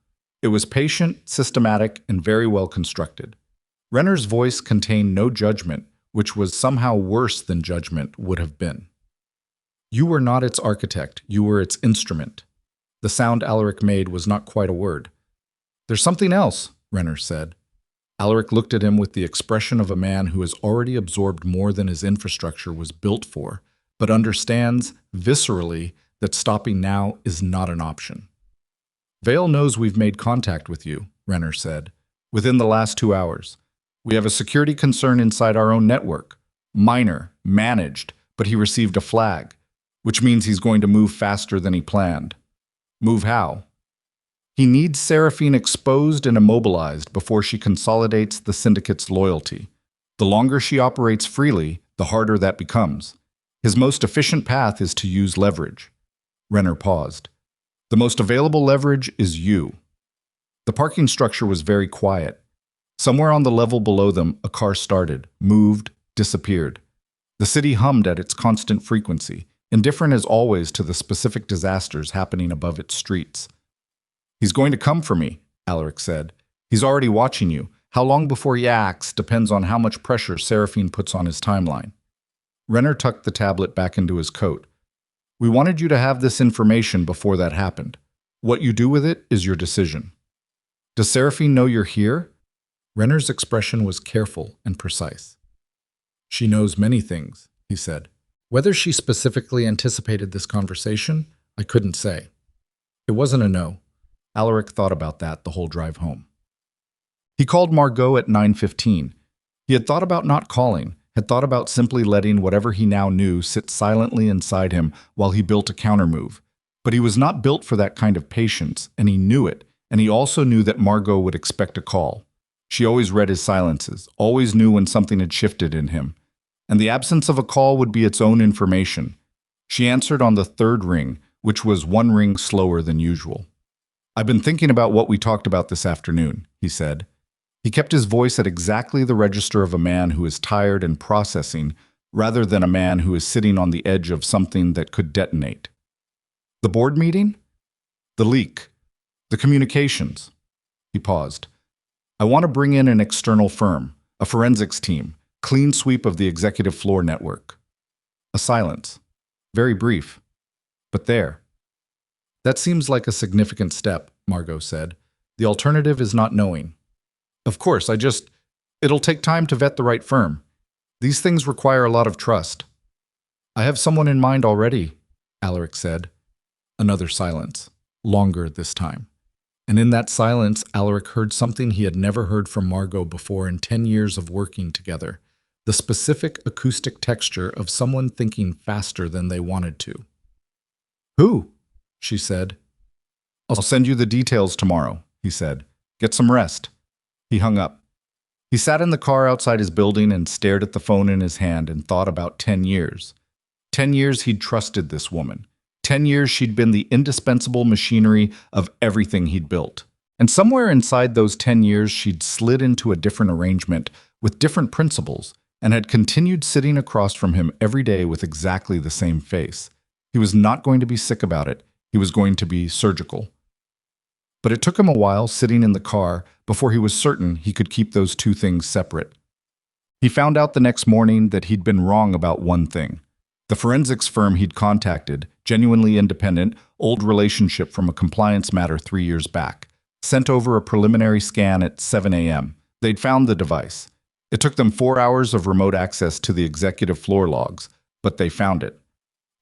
It was patient, systematic, and very well constructed. Renner's voice contained no judgment, which was somehow worse than judgment would have been. You were not its architect, you were its instrument. The sound Alaric made was not quite a word. There's something else, Renner said. Alaric looked at him with the expression of a man who has already absorbed more than his infrastructure was built for, but understands, viscerally, that stopping now is not an option. Vale knows we've made contact with you, Renner said, within the last 2 hours. We have a security concern inside our own network. Minor, managed, but he received a flag, which means he's going to move faster than he planned. Move how? He needs Seraphine exposed and immobilized before she consolidates the syndicate's loyalty. The longer she operates freely, the harder that becomes. His most efficient path is to use leverage. Renner paused. The most available leverage is you. The parking structure was very quiet. Somewhere on the level below them, a car started, moved, disappeared. The city hummed at its constant frequency, indifferent as always to the specific disasters happening above its streets. He's going to come for me, Alaric said. He's already watching you. How long before he acts depends on how much pressure Seraphine puts on his timeline. Renner tucked the tablet back into his coat. We wanted you to have this information before that happened. What you do with it is your decision. Does Seraphine know you're here? Renner's expression was careful and precise. She knows many things, he said. Whether she specifically anticipated this conversation, I couldn't say. It wasn't a no. Alaric thought about that the whole drive home. He called Margot at 9:15. He had thought about not calling, had thought about simply letting whatever he now knew sit silently inside him while he built a countermove. But he was not built for that kind of patience, and he knew it, and he also knew that Margot would expect a call. She always read his silences, always knew when something had shifted in him. And the absence of a call would be its own information. She answered on the third ring, which was 1 ring slower than usual. I've been thinking about what we talked about this afternoon, he said. He kept his voice at exactly the register of a man who is tired and processing, rather than a man who is sitting on the edge of something that could detonate. The board meeting? The leak. The communications. He paused. I want to bring in an external firm, a forensics team, clean sweep of the executive floor network. A silence. Very brief. But there. That seems like a significant step, Margot said. The alternative is not knowing. Of course, it'll take time to vet the right firm. These things require a lot of trust. I have someone in mind already, Alaric said. Another silence, longer this time. And in that silence, Alaric heard something he had never heard from Margot before in 10 years of working together. The specific acoustic texture of someone thinking faster than they wanted to. Who? She said. I'll send you the details tomorrow, he said. Get some rest. He hung up. He sat in the car outside his building and stared at the phone in his hand and thought about 10 years. 10 years he'd trusted this woman. 10 years she'd been the indispensable machinery of everything he'd built. And somewhere inside those 10 years she'd slid into a different arrangement with different principles and had continued sitting across from him every day with exactly the same face. He was not going to be sick about it. He was going to be surgical. But it took him a while sitting in the car before he was certain he could keep those two things separate. He found out the next morning that he'd been wrong about one thing. The forensics firm he'd contacted, genuinely independent, old relationship from a compliance matter 3 years back, sent over a preliminary scan at 7 a.m. They'd found the device. It took them 4 hours of remote access to the executive floor logs, but they found it.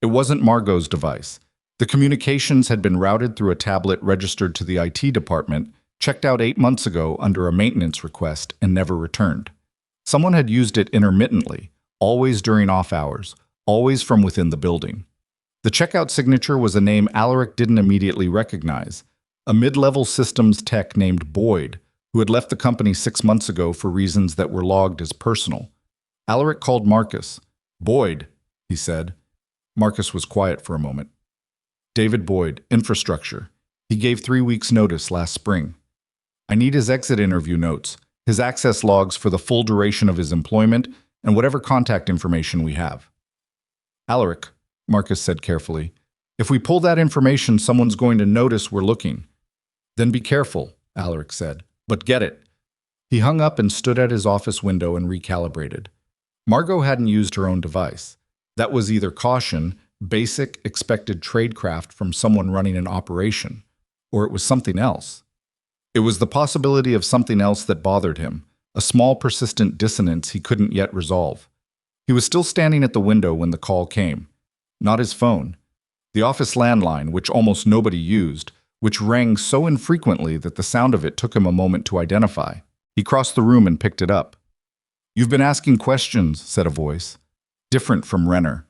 It wasn't Margot's device. The communications had been routed through a tablet registered to the IT department, checked out 8 months ago under a maintenance request, and never returned. Someone had used it intermittently, always during off hours, always from within the building. The checkout signature was a name Alaric didn't immediately recognize, a mid-level systems tech named Boyd, who had left the company 6 months ago for reasons that were logged as personal. Alaric called Marcus. Boyd, he said. Marcus was quiet for a moment. David Boyd, infrastructure. He gave 3 weeks' notice last spring. I need his exit interview notes, his access logs for the full duration of his employment, and whatever contact information we have. Alaric, Marcus said carefully. If we pull that information, someone's going to notice we're looking. Then be careful, Alaric said. But get it. He hung up and stood at his office window and recalibrated. Margot hadn't used her own device. That was either caution, basic, expected tradecraft from someone running an operation, or it was something else. It was the possibility of something else that bothered him, a small persistent dissonance he couldn't yet resolve. He was still standing at the window when the call came. Not his phone. The office landline, which almost nobody used, which rang so infrequently that the sound of it took him a moment to identify. He crossed the room and picked it up. "You've been asking questions," said a voice. Different from Renner.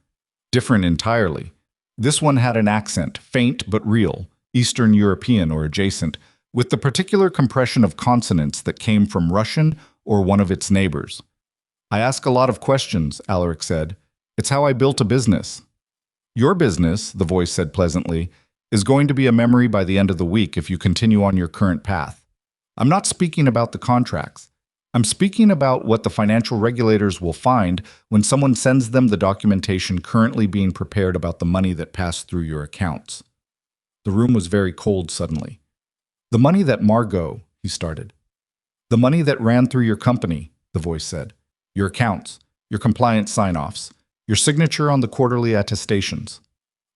Different entirely. This one had an accent, faint but real, Eastern European or adjacent, with the particular compression of consonants that came from Russian or one of its neighbors. "I ask a lot of questions," Alaric said. "It's how I built a business." "Your business," the voice said pleasantly, "is going to be a memory by the end of the week if you continue on your current path. I'm not speaking about the contracts. I'm speaking about what the financial regulators will find when someone sends them the documentation currently being prepared about the money that passed through your accounts." The room was very cold suddenly. "The money that Margot," he started. "The money that ran through your company," the voice said. "Your accounts, your compliance sign-offs, your signature on the quarterly attestations."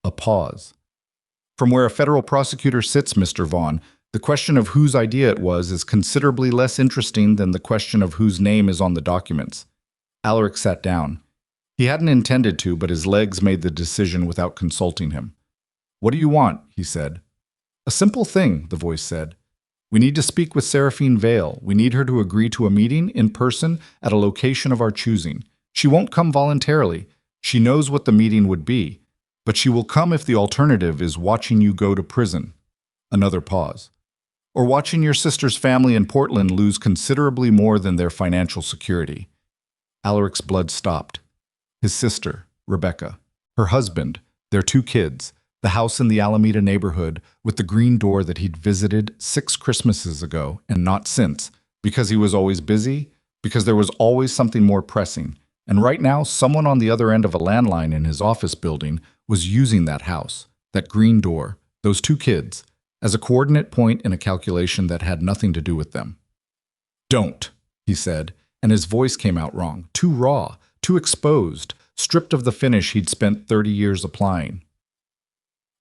A pause. "From where a federal prosecutor sits, Mr. Vaughn, the question of whose idea it was is considerably less interesting than the question of whose name is on the documents." Alaric sat down. He hadn't intended to, but his legs made the decision without consulting him. "What do you want?" he said. "A simple thing," the voice said. "We need to speak with Seraphine Vale. We need her to agree to a meeting in person at a location of our choosing. She won't come voluntarily. She knows what the meeting would be. But she will come if the alternative is watching you go to prison." Another pause. "Or watching your sister's family in Portland lose considerably more than their financial security." Alaric's blood stopped. His sister, Rebecca, her husband, their 2 kids, the house in the Alameda neighborhood with the green door that he'd visited 6 Christmases ago and not since, because he was always busy, because there was always something more pressing. And right now, someone on the other end of a landline in his office building was using that house, that green door, those 2 kids, as a coordinate point in a calculation that had nothing to do with them. "Don't," he said, and his voice came out wrong, too raw, too exposed, stripped of the finish he'd spent 30 years applying.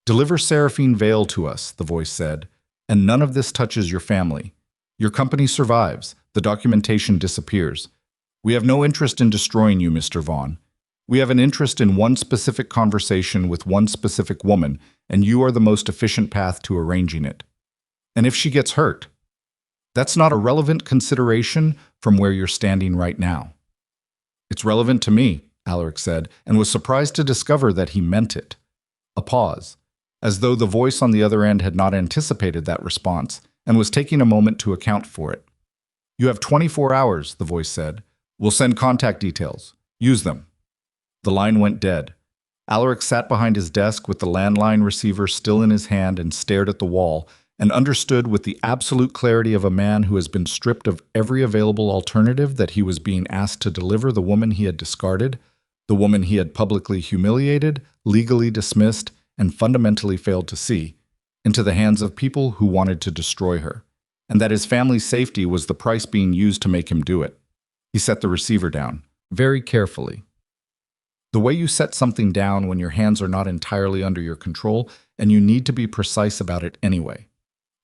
"Deliver Seraphine Vale to us," the voice said, "and none of this touches your family. Your company survives. The documentation disappears. We have no interest in destroying you, Mr. Vaughn. We have an interest in one specific conversation with one specific woman, and you are the most efficient path to arranging it. And if she gets hurt, that's not a relevant consideration from where you're standing right now." "It's relevant to me," Alaric said, and was surprised to discover that he meant it. A pause, as though the voice on the other end had not anticipated that response and was taking a moment to account for it. "You have 24 hours, the voice said. "We'll send contact details. Use them." The line went dead. Alaric sat behind his desk with the landline receiver still in his hand and stared at the wall, and understood with the absolute clarity of a man who has been stripped of every available alternative that he was being asked to deliver the woman he had discarded, the woman he had publicly humiliated, legally dismissed, and fundamentally failed to see, into the hands of people who wanted to destroy her, and that his family's safety was the price being used to make him do it. He set the receiver down, very carefully. The way you set something down when your hands are not entirely under your control and you need to be precise about it anyway.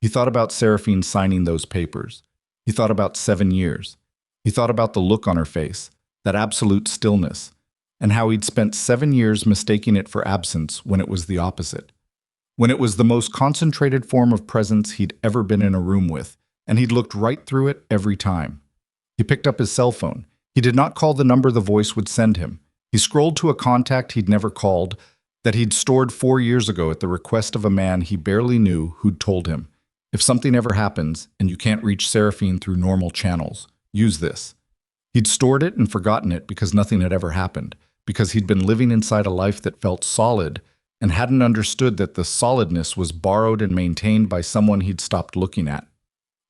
He thought about Seraphine signing those papers. He thought about 7 years. He thought about the look on her face, that absolute stillness, and how he'd spent 7 years mistaking it for absence when it was the opposite. When it was the most concentrated form of presence he'd ever been in a room with, and he'd looked right through it every time. He picked up his cell phone. He did not call the number the voice would send him. He scrolled to a contact he'd never called, that he'd stored 4 years ago at the request of a man he barely knew who'd told him, "If something ever happens and you can't reach Seraphine through normal channels, use this." He'd stored it and forgotten it because nothing had ever happened, because he'd been living inside a life that felt solid and hadn't understood that the solidness was borrowed and maintained by someone he'd stopped looking at.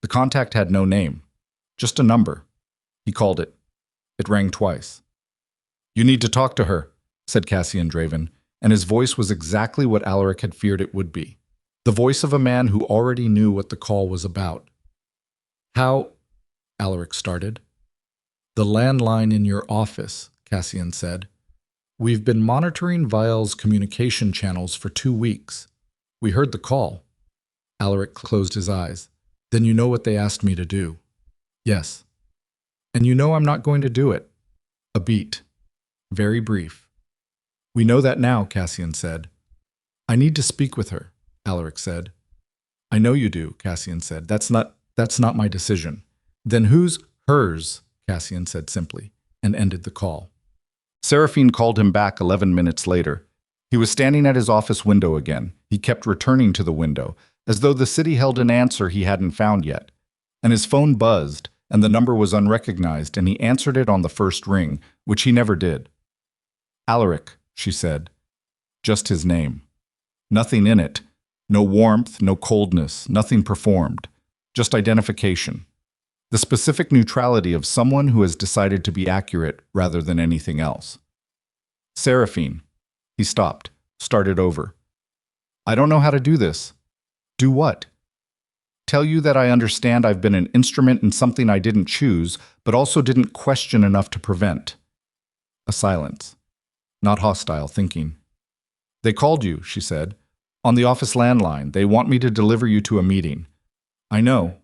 The contact had no name, just a number. He called it. It rang twice. "You need to talk to her," said Cassian Draven. and his voice was exactly what Alaric had feared it would be. The voice of a man who already knew what the call was about. How? Alaric started. The landline in your office, Cassian said. We've been monitoring Vial's communication channels for 2 weeks. We heard the call. Alaric closed his eyes. Then you know what they asked me to do. Yes. And you know I'm not going to do it. A beat. Very brief. We know that now, Cassian said. I need to speak with her, Alaric said. I know you do, Cassian said. That's not my decision. Then whose? Hers, Cassian said simply, and ended the call. Seraphine called him back 11 minutes later. He was standing at his office window again. He kept returning to the window, as though the city held an answer he hadn't found yet. And his phone buzzed, and the number was unrecognized, and he answered it on the first ring, which he never did. Alaric, she said. Just his name. Nothing in it. No warmth, no coldness, nothing performed. Just identification. The specific neutrality of someone who has decided to be accurate rather than anything else. Seraphine. He stopped, started over. I don't know how to do this. Do what? Tell you that I understand I've been an instrument in something I didn't choose, but also didn't question enough to prevent. A silence. Not hostile thinking. They called you, she said. On the office landline. They want me to deliver you to a meeting. I know.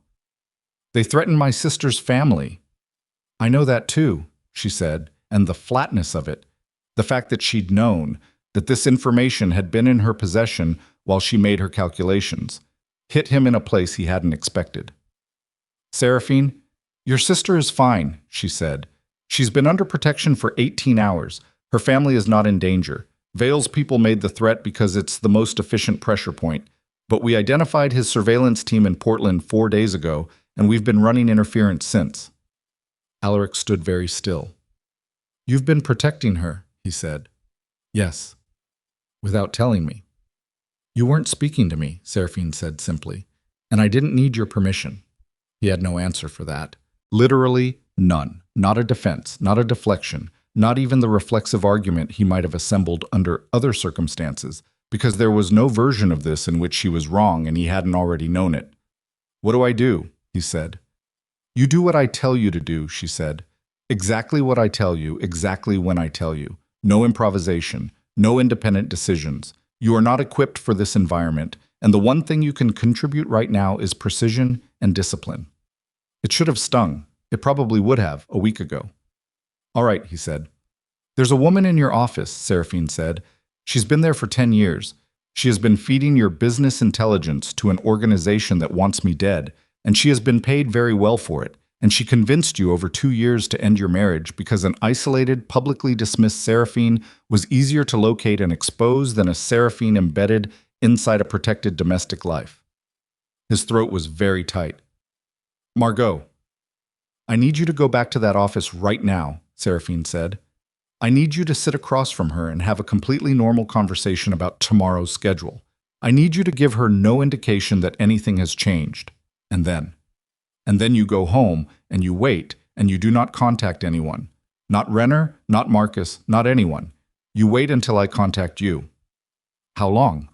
They threatened my sister's family. I know that too, she said, and the flatness of it, the fact that she'd known, that this information had been in her possession while she made her calculations, hit him in a place he hadn't expected. Seraphine, your sister is fine, she said. She's been under protection for 18 hours. Her family is not in danger. Vale's people made the threat because it's the most efficient pressure point, but we identified his surveillance team in Portland 4 days ago, and we've been running interference since. Alaric stood very still. You've been protecting her, he said. Yes. Without telling me. You weren't speaking to me, Seraphine said simply, and I didn't need your permission. He had no answer for that. Literally none. Not a defense, not a deflection, not even the reflexive argument he might have assembled under other circumstances, because there was no version of this in which she was wrong and he hadn't already known it. What do I do? He said. You do what I tell you to do, she said. Exactly what I tell you, exactly when I tell you. No improvisation, no independent decisions. You are not equipped for this environment, and the one thing you can contribute right now is precision and discipline. It should have stung. It probably would have, a week ago. All right, he said. There's a woman in your office, Seraphine said. She's been there for 10 years. She has been feeding your business intelligence to an organization that wants me dead, and she has been paid very well for it, and she convinced you over 2 years to end your marriage because an isolated, publicly dismissed Seraphine was easier to locate and expose than a Seraphine embedded inside a protected domestic life. His throat was very tight. Margot, I need you to go back to that office right now, Seraphine said. I need you to sit across from her and have a completely normal conversation about tomorrow's schedule. I need you to give her no indication that anything has changed. And then you go home and you wait and you do not contact anyone. Not Renner, not Marcus, not anyone. You wait until I contact you. How long?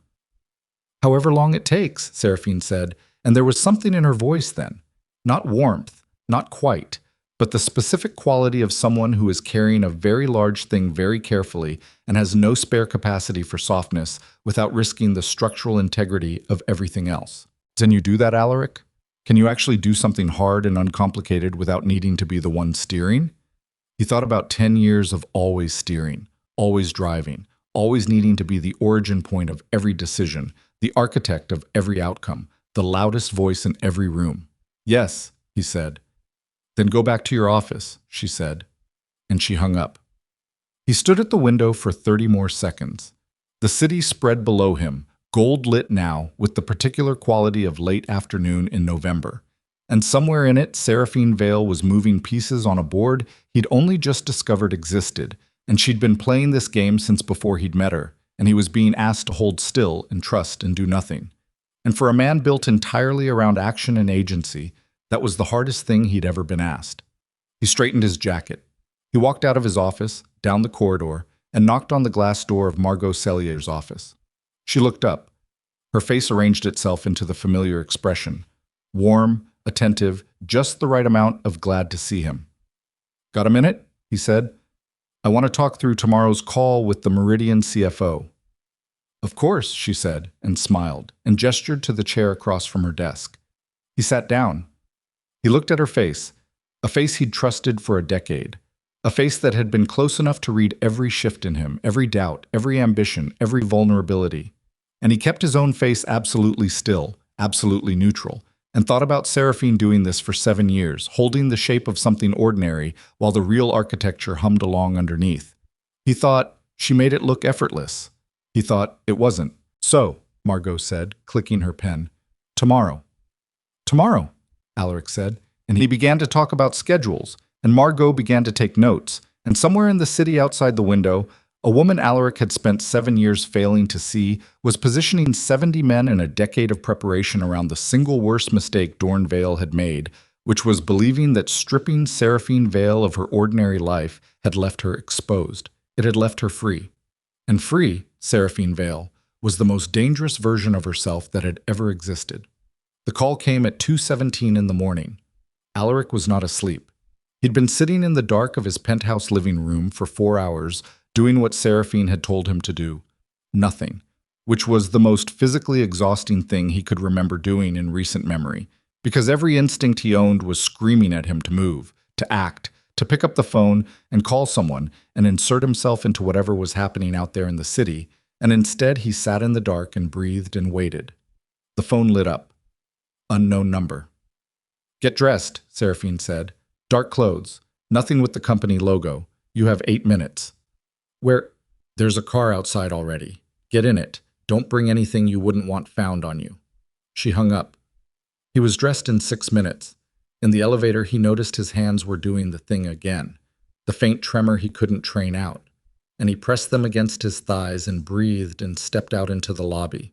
However long it takes, Seraphine said, and there was something in her voice then. Not warmth, not quite, but the specific quality of someone who is carrying a very large thing very carefully and has no spare capacity for softness without risking the structural integrity of everything else. Can you do that, Alaric? Can you actually do something hard and uncomplicated without needing to be the one steering? He thought about 10 years of always steering, always driving, always needing to be the origin point of every decision, the architect of every outcome, the loudest voice in every room. Yes, he said. Then go back to your office, she said, and she hung up. He stood at the window for 30 more seconds. The city spread below him, gold-lit now with the particular quality of late afternoon in November. And somewhere in it, Seraphine Vale was moving pieces on a board he'd only just discovered existed, and she'd been playing this game since before he'd met her, and he was being asked to hold still and trust and do nothing. And for a man built entirely around action and agency, that was the hardest thing he'd ever been asked. He straightened his jacket. He walked out of his office, down the corridor, and knocked on the glass door of Margot Cellier's office. She looked up. Her face arranged itself into the familiar expression. Warm, attentive, just the right amount of glad to see him. "Got a minute?" he said. "I want to talk through tomorrow's call with the Meridian CFO." "Of course," she said, and smiled, and gestured to the chair across from her desk. He sat down. He looked at her face, a face he'd trusted for a decade, a face that had been close enough to read every shift in him, every doubt, every ambition, every vulnerability. And he kept his own face absolutely still, absolutely neutral, and thought about Seraphine doing this for 7 years, holding the shape of something ordinary while the real architecture hummed along underneath. He thought, she made it look effortless. He thought, it wasn't. "So," Margot said, clicking her pen, "tomorrow." "Tomorrow," Alaric said, and he began to talk about schedules, and Margot began to take notes, and somewhere in the city outside the window, a woman Alaric had spent 7 years failing to see was positioning 70 men in a decade of preparation around the single worst mistake Dorn Vale had made, which was believing that stripping Seraphine Vale of her ordinary life had left her exposed. It had left her free. And free, Seraphine Vale, was the most dangerous version of herself that had ever existed. The call came at 2:17 in the morning. Alaric was not asleep. He'd been sitting in the dark of his penthouse living room for 4 hours, doing what Seraphine had told him to do. Nothing, which was the most physically exhausting thing he could remember doing in recent memory, because every instinct he owned was screaming at him to move, to act, to pick up the phone and call someone and insert himself into whatever was happening out there in the city, and instead he sat in the dark and breathed and waited. The phone lit up. Unknown number. "Get dressed," Seraphine said. "Dark clothes. Nothing with the company logo. You have 8 minutes. "Where?" "There's a car outside already. Get in it. Don't bring anything you wouldn't want found on you." She hung up. He was dressed in 6 minutes. In the elevator, he noticed his hands were doing the thing again, the faint tremor he couldn't train out, and he pressed them against his thighs and breathed and stepped out into the lobby.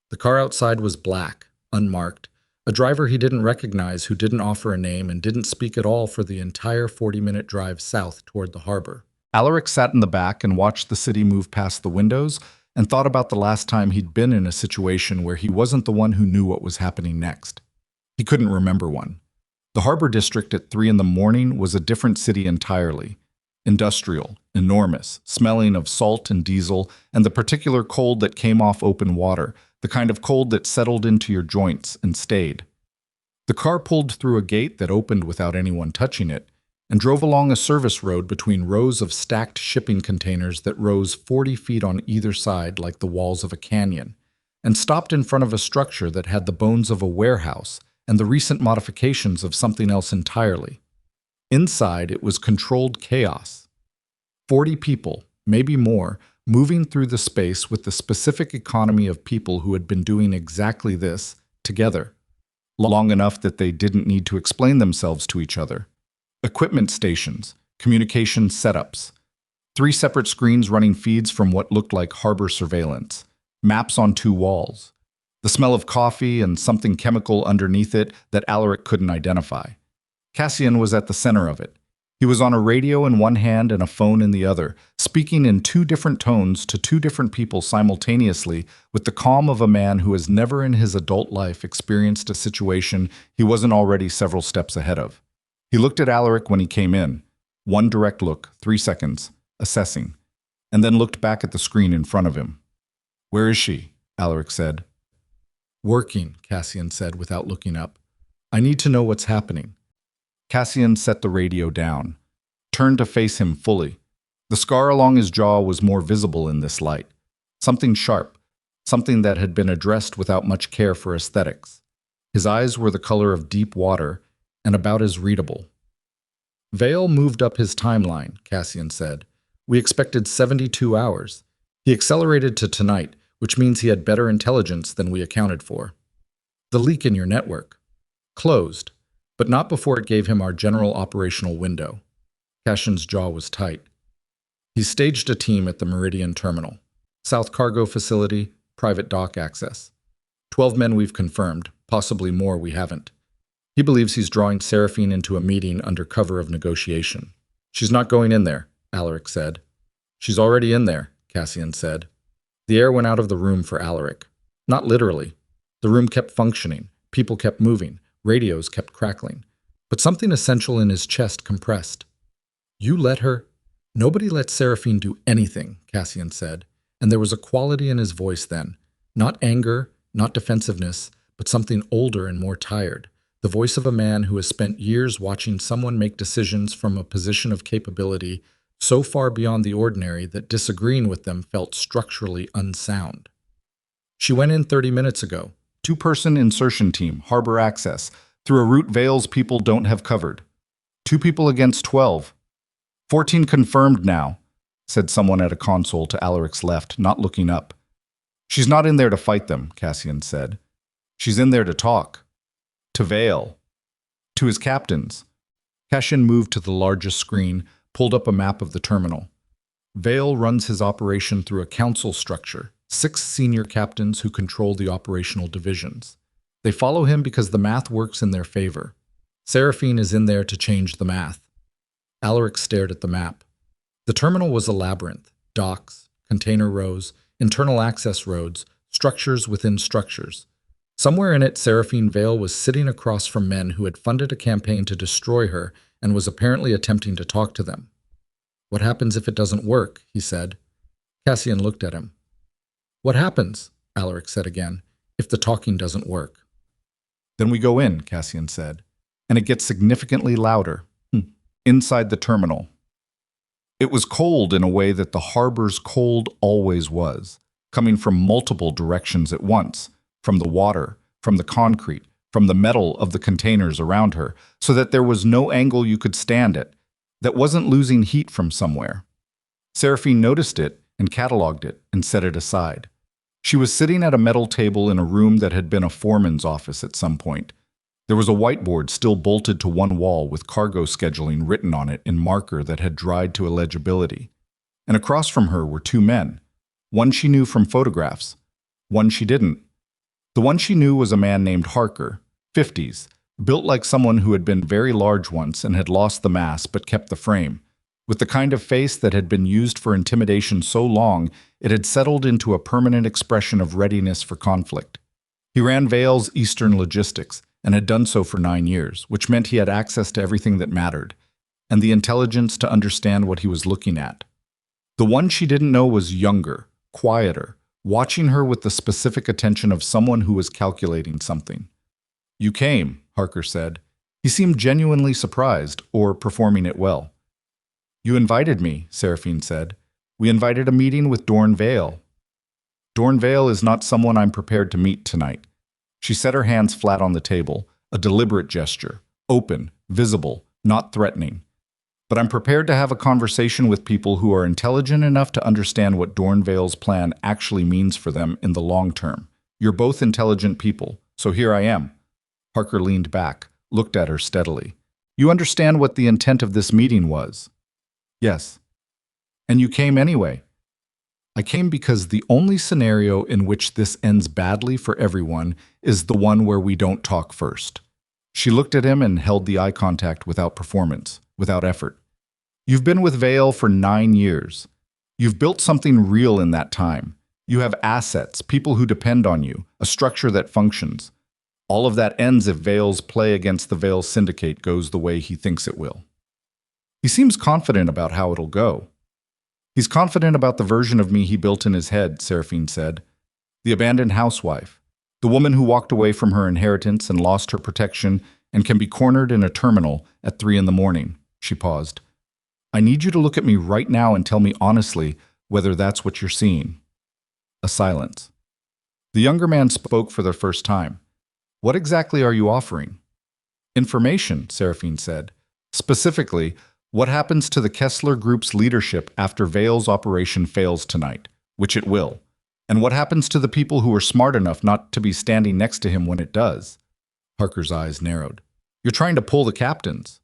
The car outside was black, unmarked, a driver he didn't recognize who didn't offer a name and didn't speak at all for the entire 40-minute drive south toward the harbor. Alaric sat in the back and watched the city move past the windows and thought about the last time he'd been in a situation where he wasn't the one who knew what was happening next. He couldn't remember one. The harbor district at 3 in the morning was a different city entirely. Industrial, enormous, smelling of salt and diesel, and the particular cold that came off open water, the kind of cold that settled into your joints and stayed. The car pulled through a gate that opened without anyone touching it, and drove along a service road between rows of stacked shipping containers that rose 40 feet on either side like the walls of a canyon, and stopped in front of a structure that had the bones of a warehouse and the recent modifications of something else entirely. Inside, it was controlled chaos. 40 people, maybe more, moving through the space with the specific economy of people who had been doing exactly this, together, long enough that they didn't need to explain themselves to each other. Equipment stations, communication setups, 3 separate screens running feeds from what looked like harbor surveillance, maps on 2 walls, the smell of coffee and something chemical underneath it that Alaric couldn't identify. Cassian was at the center of it. He was on a radio in one hand and a phone in the other, speaking in 2 different tones to 2 different people simultaneously with the calm of a man who has never in his adult life experienced a situation he wasn't already several steps ahead of. He looked at Alaric when he came in. 1 direct look, 3 seconds, assessing, and then looked back at the screen in front of him. "Where is she?" Alaric said. "Working," Cassian said without looking up. "I need to know what's happening." Cassian set the radio down, turned to face him fully. The scar along his jaw was more visible in this light. Something sharp, something that had been addressed without much care for aesthetics. His eyes were the color of deep water and about as readable. "Vale moved up his timeline," Cassian said. "We expected 72 hours. He accelerated to tonight, which means he had better intelligence than we accounted for. The leak in your network. Closed, but not before it gave him our general operational window." Cassian's jaw was tight. He staged a team at the Meridian Terminal. South Cargo Facility, private dock access. 12 men we've confirmed, possibly more we haven't. He believes he's drawing Seraphine into a meeting under cover of negotiation. "She's not going in there," Alaric said. She's already in there, Cassian said. The air went out of the room for Alaric. Not literally. The room kept functioning. People kept moving. Radios kept crackling. But something essential in his chest compressed. You let her? Nobody let Seraphine do anything, Cassian said, and there was a quality in his voice then. Not anger, not defensiveness, but something older and more tired. The voice of a man who has spent years watching someone make decisions from a position of capability so far beyond the ordinary that disagreeing with them felt structurally unsound. She went in 30 minutes ago. Two-person insertion team, harbor access, through a route Vale's people don't have covered. 2 people against 12. 14 confirmed now, said someone at a console to Alaric's left, not looking up. She's not in there to fight them, Cassian said. She's in there to talk. To Vale. To his captains. Cassian moved to the largest screen, pulled up a map of the terminal. Vale runs his operation through a council structure, 6 senior captains who control the operational divisions. They follow him because the math works in their favor. Seraphine is in there to change the math. Alaric stared at the map. The terminal was a labyrinth: docks, container rows, internal access roads, structures within structures. Somewhere in it, Seraphine Vale was sitting across from men who had funded a campaign to destroy her and was apparently attempting to talk to them. What happens if it doesn't work? He said. Cassian looked at him. What happens? Alaric said again, if the talking doesn't work. Then we go in, Cassian said, and it gets significantly louder. Inside the terminal. It was cold in a way that the harbor's cold always was, coming from multiple directions at once, from the water, from the concrete, from the metal of the containers around her, so that there was no angle you could stand at, that wasn't losing heat from somewhere. Seraphine noticed it and cataloged it and set it aside. She was sitting at a metal table in a room that had been a foreman's office at some point. There was a whiteboard still bolted to one wall with cargo scheduling written on it in marker that had dried to illegibility. And across from her were 2 men. One she knew from photographs. One she didn't. The one she knew was a man named Harker, 50s, built like someone who had been very large once and had lost the mass but kept the frame. With the kind of face that had been used for intimidation so long, it had settled into a permanent expression of readiness for conflict. He ran Vale's Eastern logistics, and had done so for 9 years, which meant he had access to everything that mattered, and the intelligence to understand what he was looking at. The one she didn't know was younger, quieter, watching her with the specific attention of someone who was calculating something. You came, Harker said. He seemed genuinely surprised, or performing it well. You invited me, Seraphine said. We invited a meeting with Dorn Vale. Dorn Vale is not someone I'm prepared to meet tonight. She set her hands flat on the table, a deliberate gesture, open, visible, not threatening. But I'm prepared to have a conversation with people who are intelligent enough to understand what Dorn Vale's plan actually means for them in the long term. You're both intelligent people, so here I am. Harker leaned back, looked at her steadily. You understand what the intent of this meeting was? Yes. And you came anyway. I came because the only scenario in which this ends badly for everyone is the one where we don't talk first. She looked at him and held the eye contact without performance, without effort. You've been with Vale for 9 years. You've built something real in that time. You have assets, people who depend on you, a structure that functions. All of that ends if Vale's play against the Vale Syndicate goes the way he thinks it will. He seems confident about how it'll go. He's confident about the version of me he built in his head, Seraphine said. The abandoned housewife. The woman who walked away from her inheritance and lost her protection and can be cornered in a terminal at 3 a.m. She paused. I need you to look at me right now and tell me honestly whether that's what you're seeing. A silence. The younger man spoke for the first time. What exactly are you offering? Information, Seraphine said. Specifically, what happens to the Kessler Group's leadership after Vale's operation fails tonight, which it will? And what happens to the people who are smart enough not to be standing next to him when it does? Harker's eyes narrowed. You're trying to pull the captains.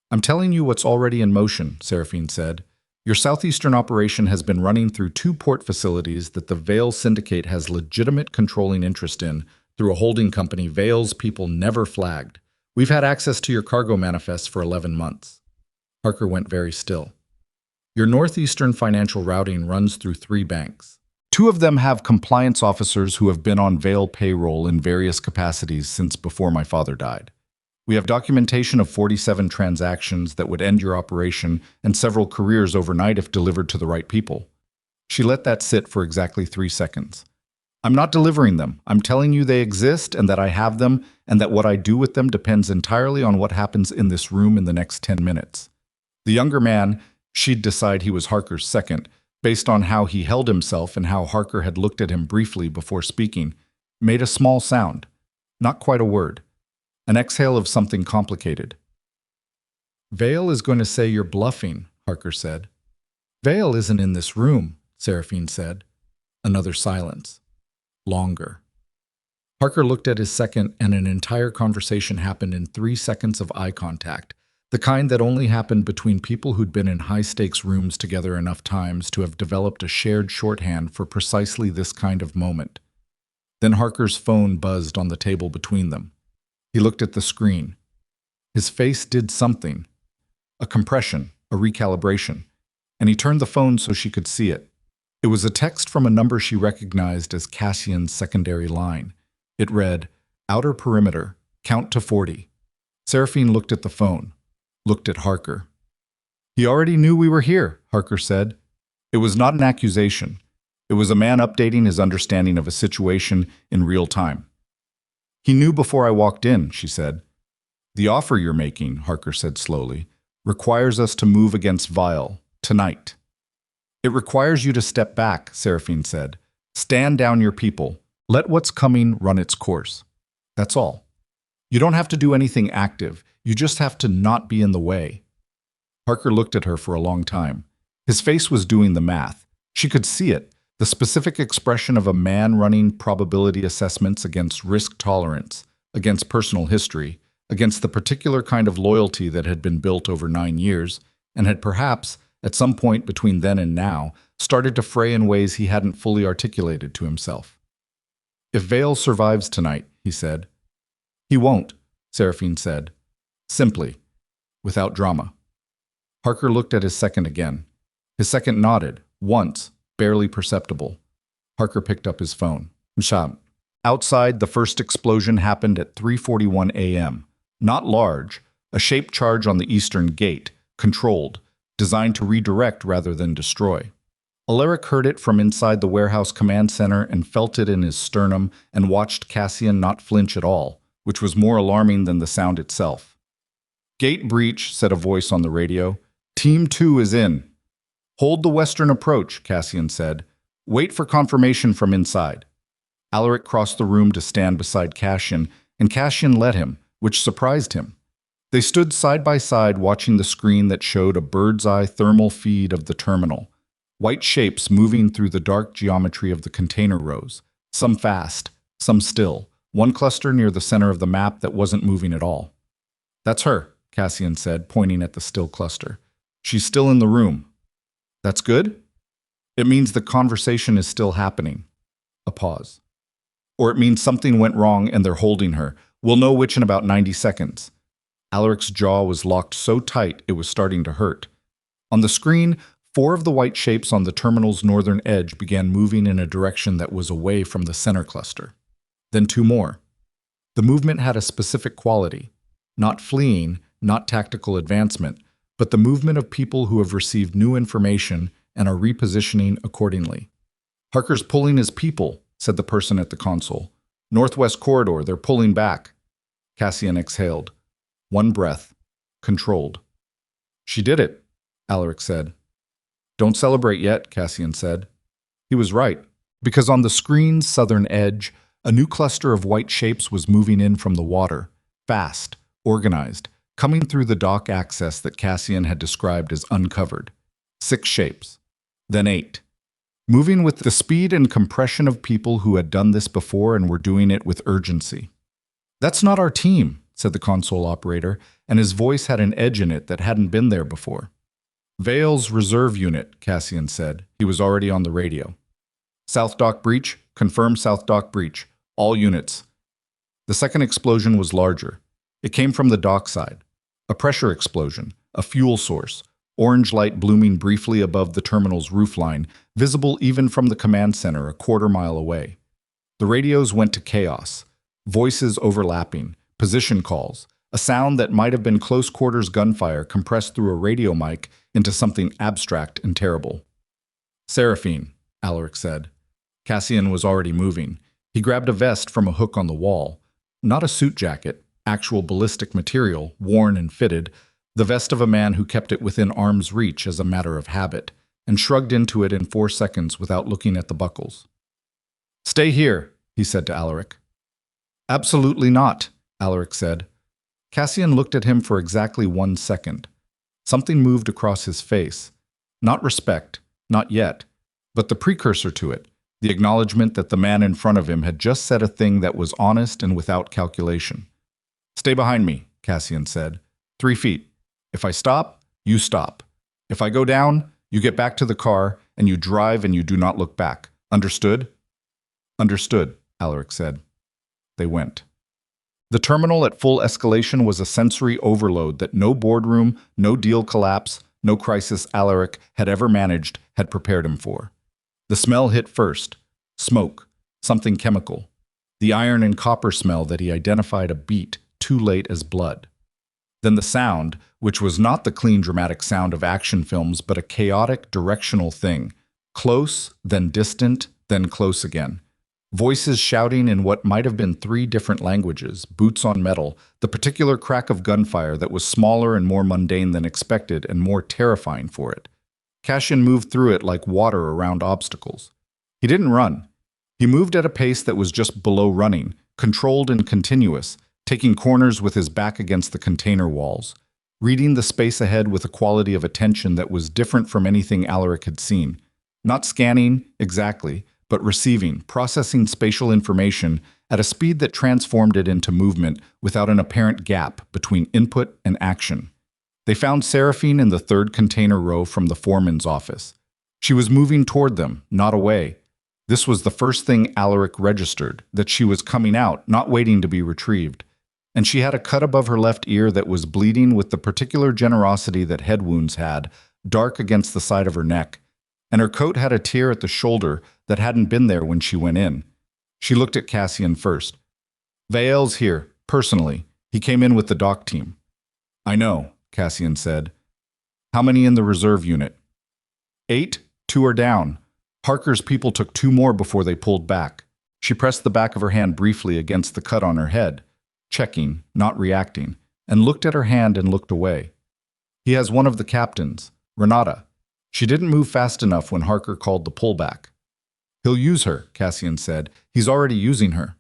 I'm telling you what's already in motion, Seraphine said. Your southeastern operation has been running through 2 port facilities that the Vale Syndicate has legitimate controlling interest in through a holding company Vale's people never flagged. We've had access to your cargo manifests for 11 months. Harker went very still. Your northeastern financial routing runs through 3 banks. 2 of them have compliance officers who have been on Vail payroll in various capacities since before my father died. We have documentation of 47 transactions that would end your operation and several careers overnight if delivered to the right people. She let that sit for exactly 3 seconds. I'm not delivering them. I'm telling you they exist and that I have them and that what I do with them depends entirely on what happens in this room in the next 10 minutes. The younger man, she'd decide he was Harker's second, based on how he held himself and how Harker had looked at him briefly before speaking, made a small sound, not quite a word, an exhale of something complicated. Vail is going to say you're bluffing, Harker said. Vail isn't in this room, Seraphine said. Another silence. Longer. Harker looked at his second, and an entire conversation happened in 3 seconds of eye contact, the kind that only happened between people who'd been in high-stakes rooms together enough times to have developed a shared shorthand for precisely this kind of moment. Then Harker's phone buzzed on the table between them. He looked at the screen. His face did something. A compression, a recalibration, and he turned the phone so she could see it. It was a text from a number she recognized as Cassian's secondary line. It read, "Outer perimeter, count to 40. Seraphine looked at the phone, looked at Harker. He already knew we were here, Harker said. It was not an accusation. It was a man updating his understanding of a situation in real time. He knew before I walked in, she said. The offer you're making, Harker said slowly, requires us to move against Vile, tonight. It requires you to step back, Seraphine said. Stand down your people. Let what's coming run its course. That's all. You don't have to do anything active. You just have to not be in the way. Harker looked at her for a long time. His face was doing the math. She could see it, the specific expression of a man running probability assessments against risk tolerance, against personal history, against the particular kind of loyalty that had been built over 9 years, and had perhaps, at some point between then and now, started to fray in ways he hadn't fully articulated to himself. If Vail survives tonight, he said. He won't, Seraphine said. Simply, without drama. Harker looked at his second again. His second nodded, once, barely perceptible. Harker picked up his phone. Msham. Outside, the first explosion happened at 3:41 a.m. Not large, a shaped charge on the eastern gate, controlled, designed to redirect rather than destroy. Alaric heard it from inside the warehouse command center and felt it in his sternum and watched Cassian not flinch at all, which was more alarming than the sound itself. Gate breach, said a voice on the radio. Team 2 is in. Hold the western approach, Cassian said. Wait for confirmation from inside. Alaric crossed the room to stand beside Cassian, and Cassian let him, which surprised him. They stood side by side watching the screen that showed a bird's-eye thermal feed of the terminal. White shapes moving through the dark geometry of the container rows, some fast, some still, one cluster near the center of the map that wasn't moving at all. That's her, Cassian said, pointing at the still cluster. She's still in the room. That's good? It means the conversation is still happening. A pause. Or it means something went wrong and they're holding her. We'll know which in about 90 seconds. Alaric's jaw was locked so tight it was starting to hurt. On the screen, 4 of the white shapes on the terminal's northern edge began moving in a direction that was away from the center cluster. Then 2 more. The movement had a specific quality. Not fleeing, not tactical advancement, but the movement of people who have received new information and are repositioning accordingly. Harker's pulling his people, said the person at the console. Northwest corridor, they're pulling back. Cassian exhaled. One breath. Controlled. She did it, Alaric said. Don't celebrate yet, Cassian said. He was right, because on the screen's southern edge, a new cluster of white shapes was moving in from the water, fast, organized, coming through the dock access that Cassian had described as uncovered. 6 shapes, then 8. Moving with the speed and compression of people who had done this before and were doing it with urgency. That's not our team, said the console operator, and his voice had an edge in it that hadn't been there before. Vail's reserve unit, Cassian said. He was already on the radio. South dock breach, confirm South dock breach. All units. The second explosion was larger. It came from the dock side. A pressure explosion, a fuel source, orange light blooming briefly above the terminal's roofline, visible even from the command center a quarter-mile away. The radios went to chaos, voices overlapping, position calls, a sound that might have been close-quarters gunfire compressed through a radio mic into something abstract and terrible. "Seraphine," Alaric said. Cassian was already moving. He grabbed a vest from a hook on the wall. Not a suit jacket, actual ballistic material, worn and fitted, the vest of a man who kept it within arm's reach as a matter of habit, and shrugged into it in 4 seconds without looking at the buckles. "Stay here," he said to Alaric. "Absolutely not," Alaric said. Cassian looked at him for exactly 1 second. Something moved across his face. Not respect, not yet, but the precursor to it, the acknowledgement that the man in front of him had just said a thing that was honest and without calculation. "Stay behind me," Cassian said. 3 feet. If I stop, you stop. If I go down, you get back to the car, and you drive and you do not look back. Understood?" "Understood," Alaric said. They went. The terminal at full escalation was a sensory overload that no boardroom, no deal collapse, no crisis Alaric had ever managed had prepared him for. The smell hit first. Smoke. Something chemical. The iron and copper smell that he identified a beat too late as blood. Then the sound, which was not the clean dramatic sound of action films but a chaotic directional thing. Close, then distant, then close again. Voices shouting in what might have been 3 different languages, boots on metal, the particular crack of gunfire that was smaller and more mundane than expected and more terrifying for it. Cassian moved through it like water around obstacles. He didn't run. He moved at a pace that was just below running, controlled and continuous, taking corners with his back against the container walls, reading the space ahead with a quality of attention that was different from anything Alaric had seen. Not scanning, exactly, but receiving, processing spatial information at a speed that transformed it into movement without an apparent gap between input and action. They found Seraphine in the 3rd container row from the foreman's office. She was moving toward them, not away. This was the first thing Alaric registered, that she was coming out, not waiting to be retrieved. And she had a cut above her left ear that was bleeding with the particular generosity that head wounds had, dark against the side of her neck. And her coat had a tear at the shoulder that hadn't been there when she went in. She looked at Cassian first. "Vael's here, personally. He came in with the dock team." "I know," Cassian said. "How many in the reserve unit?" 8, 2 are down. Harker's people took 2 more before they pulled back." She pressed the back of her hand briefly against the cut on her head, checking, not reacting, and looked at her hand and looked away. "He has one of the captains, Renata. She didn't move fast enough when Harker called the pullback." "He'll use her," Cassian said. "He's already using her."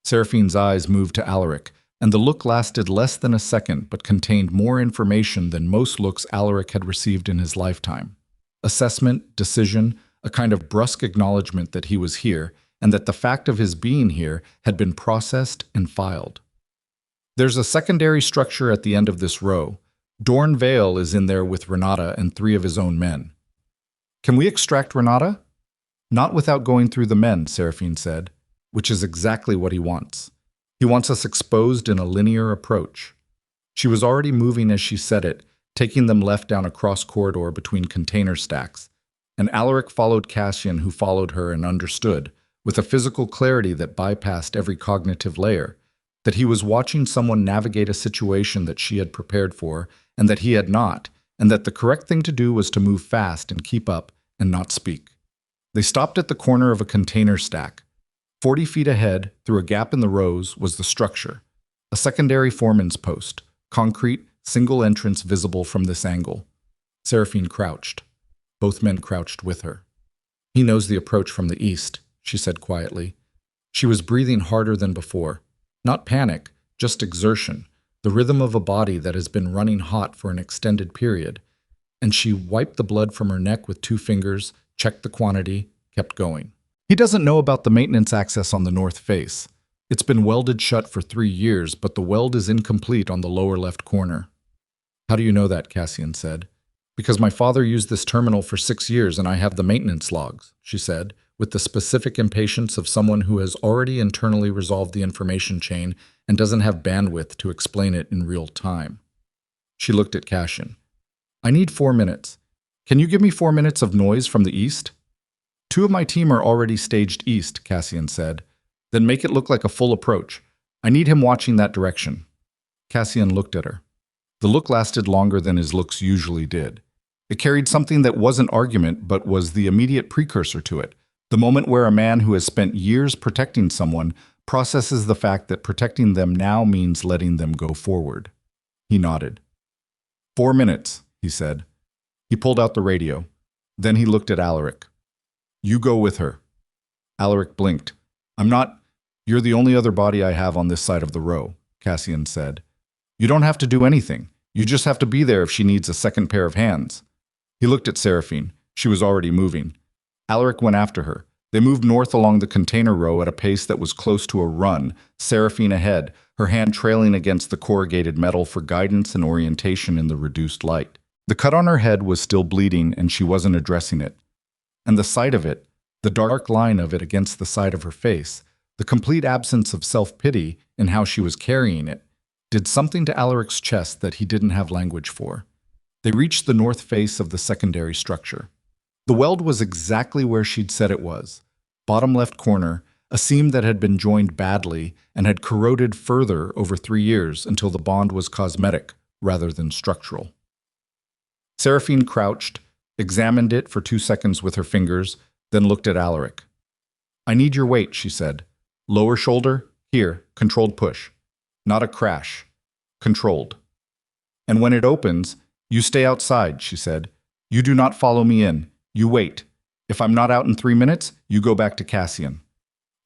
Seraphine's eyes moved to Alaric, and the look lasted less than a second but contained more information than most looks Alaric had received in his lifetime. Assessment, decision, a kind of brusque acknowledgement that he was here, and that the fact of his being here had been processed and filed. "There's a secondary structure at the end of this row. Dorn Vael is in there with Renata and 3 of his own men." "Can we extract Renata?" "Not without going through the men," Seraphine said, "which is exactly what he wants. He wants us exposed in a linear approach." She was already moving as she said it, taking them left down a cross corridor between container stacks, and Alaric followed Cassian, who followed her and understood, with a physical clarity that bypassed every cognitive layer, that he was watching someone navigate a situation that she had prepared for and that he had not, and that the correct thing to do was to move fast and keep up and not speak. They stopped at the corner of a container stack. 40 feet ahead, through a gap in the rows, was the structure, a secondary foreman's post, concrete, single entrance visible from this angle. Seraphine crouched. Both men crouched with her. "He knows the approach from the east," she said quietly. She was breathing harder than before. Not panic, just exertion, the rhythm of a body that has been running hot for an extended period. And she wiped the blood from her neck with 2 fingers, checked the quantity, kept going. "He doesn't know about the maintenance access on the north face. It's been welded shut for 3 years, but the weld is incomplete on the lower left corner." "How do you know that?" Cassian said. "Because my father used this terminal for 6 years and I have the maintenance logs," she said, with the specific impatience of someone who has already internally resolved the information chain and doesn't have bandwidth to explain it in real time. She looked at Cassian. I need 4 minutes. Can you give me 4 minutes of noise from the east? 2 of my team are already staged east, Cassian said. Then make it look like a full approach. I need him watching that direction. Cassian looked at her. The look lasted longer than his looks usually did. It carried something that wasn't argument, but was the immediate precursor to it. The moment where a man who has spent years protecting someone processes the fact that protecting them now means letting them go forward. He nodded. 4 minutes, he said. He pulled out the radio. Then he looked at Alaric. You go with her. Alaric blinked. I'm not. You're the only other body I have on this side of the row, Cassian said. You don't have to do anything. You just have to be there if she needs a second pair of hands. He looked at Seraphine. She was already moving. Alaric went after her. They moved north along the container row at a pace that was close to a run, Seraphine ahead, her hand trailing against the corrugated metal for guidance and orientation in the reduced light. The cut on her head was still bleeding, and she wasn't addressing it. And the sight of it, the dark line of it against the side of her face, the complete absence of self-pity in how she was carrying it, did something to Alaric's chest that he didn't have language for. They reached the north face of the secondary structure. The weld was exactly where she'd said it was. Bottom left corner, a seam that had been joined badly and had corroded further over 3 years until the bond was cosmetic rather than structural. Seraphine crouched, examined it for 2 seconds with her fingers, then looked at Alaric. I need your weight, she said. Lower shoulder, here, controlled push. Not a crash. Controlled. And when it opens, you stay outside, she said. You do not follow me in. You wait. If I'm not out in 3 minutes, you go back to Cassian.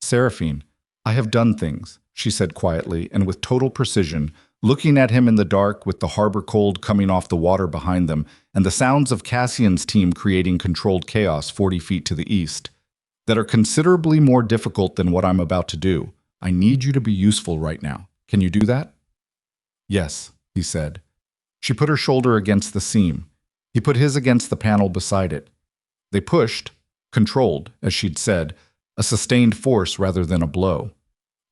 Seraphine, I have done things, she said quietly and with total precision, looking at him in the dark with the harbor cold coming off the water behind them and the sounds of Cassian's team creating controlled chaos 40 feet to the east, that are considerably more difficult than what I'm about to do. I need you to be useful right now. Can you do that? Yes, he said. She put her shoulder against the seam. He put his against the panel beside it. They pushed, controlled, as she'd said, a sustained force rather than a blow.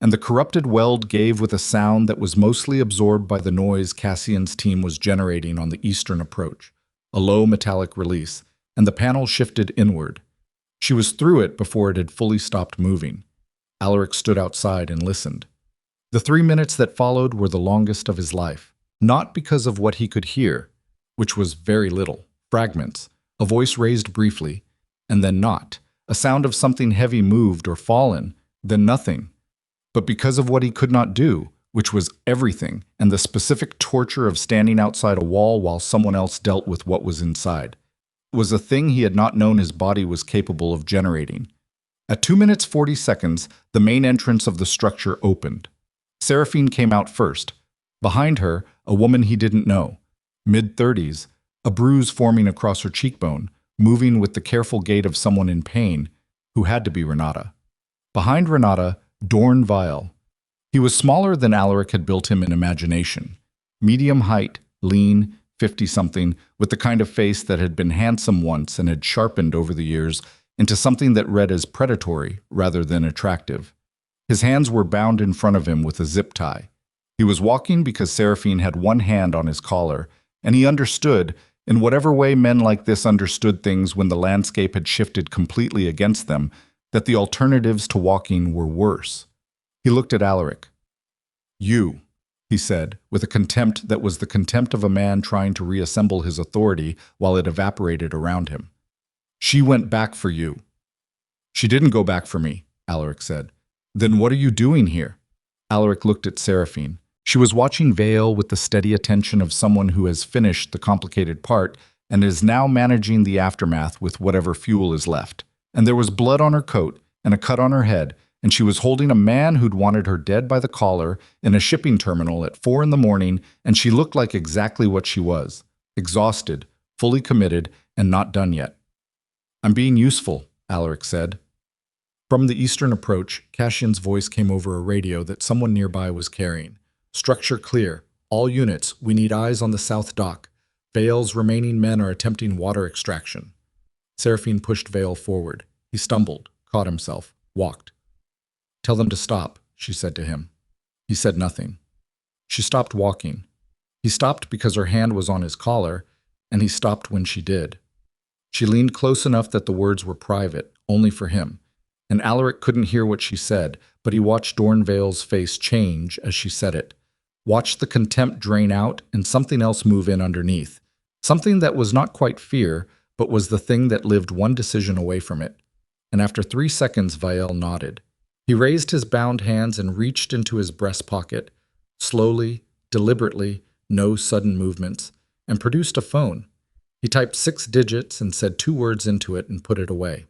And the corrupted weld gave with a sound that was mostly absorbed by the noise Cassian's team was generating on the eastern approach, a low metallic release, and the panel shifted inward. She was through it before it had fully stopped moving. Alaric stood outside and listened. The 3 minutes that followed were the longest of his life, not because of what he could hear, which was very little, fragments, a voice raised briefly, and then not, a sound of something heavy moved or fallen, then nothing, but because of what he could not do, which was everything, and the specific torture of standing outside a wall while someone else dealt with what was inside. It was a thing he had not known his body was capable of generating. At 2 minutes 40 seconds, the main entrance of the structure opened. Seraphine came out first. Behind her, a woman he didn't know, mid-30s, a bruise forming across her cheekbone, moving with the careful gait of someone in pain, who had to be Renata. Behind Renata, Dorn Vile. He was smaller than Alaric had built him in imagination. Medium height, lean, 50-something, with the kind of face that had been handsome once and had sharpened over the years into something that read as predatory rather than attractive. His hands were bound in front of him with a zip tie. He was walking because Seraphine had one hand on his collar, and he understood, in whatever way men like this understood things when the landscape had shifted completely against them, that the alternatives to walking were worse. He looked at Alaric. You, he said, with a contempt that was the contempt of a man trying to reassemble his authority while it evaporated around him. She went back for you. She didn't go back for me, Alaric said. Then what are you doing here? Alaric looked at Seraphine. She was watching Vale with the steady attention of someone who has finished the complicated part and is now managing the aftermath with whatever fuel is left. And there was blood on her coat and a cut on her head, and she was holding a man who'd wanted her dead by the collar in a shipping terminal at 4 a.m, and she looked like exactly what she was, exhausted, fully committed, and not done yet. I'm being useful, Alaric said. From the eastern approach, Cassian's voice came over a radio that someone nearby was carrying. Structure clear. All units, we need eyes on the south dock. Vale's remaining men are attempting water extraction. Seraphine pushed Vale forward. He stumbled, caught himself, walked. Tell them to stop, she said to him. He said nothing. She stopped walking. He stopped because her hand was on his collar, and he stopped when she did. She leaned close enough that the words were private, only for him, and Alaric couldn't hear what she said, but he watched Dornvale's face change as she said it, watched the contempt drain out and something else move in underneath, something that was not quite fear, but was the thing that lived one decision away from it. And after 3 seconds, Vael nodded. He raised his bound hands and reached into his breast pocket, slowly, deliberately, no sudden movements, and produced a phone. He typed 6 digits and said 2 words into it and put it away.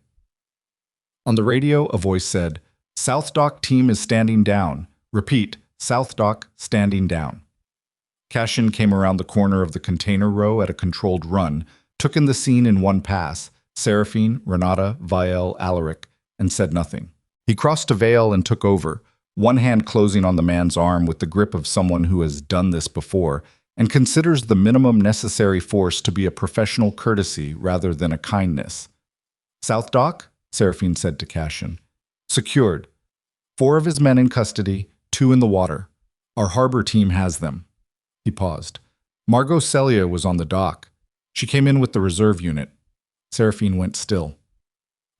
On the radio, a voice said, "South Dock team is standing down. Repeat, South Dock standing down." Cassian came around the corner of the container row at a controlled run, took in the scene in one pass, Seraphine, Renata, Vael, Alaric, and said nothing. He crossed to Vael and took over, one hand closing on the man's arm with the grip of someone who has done this before and considers the minimum necessary force to be a professional courtesy rather than a kindness. "South Dock?" Seraphine said to Cassian. "Secured. 4 of his men in custody, 2 in the water. Our harbor team has them." He paused. Margot Celia was on the dock. She came in with the reserve unit. Seraphine went still.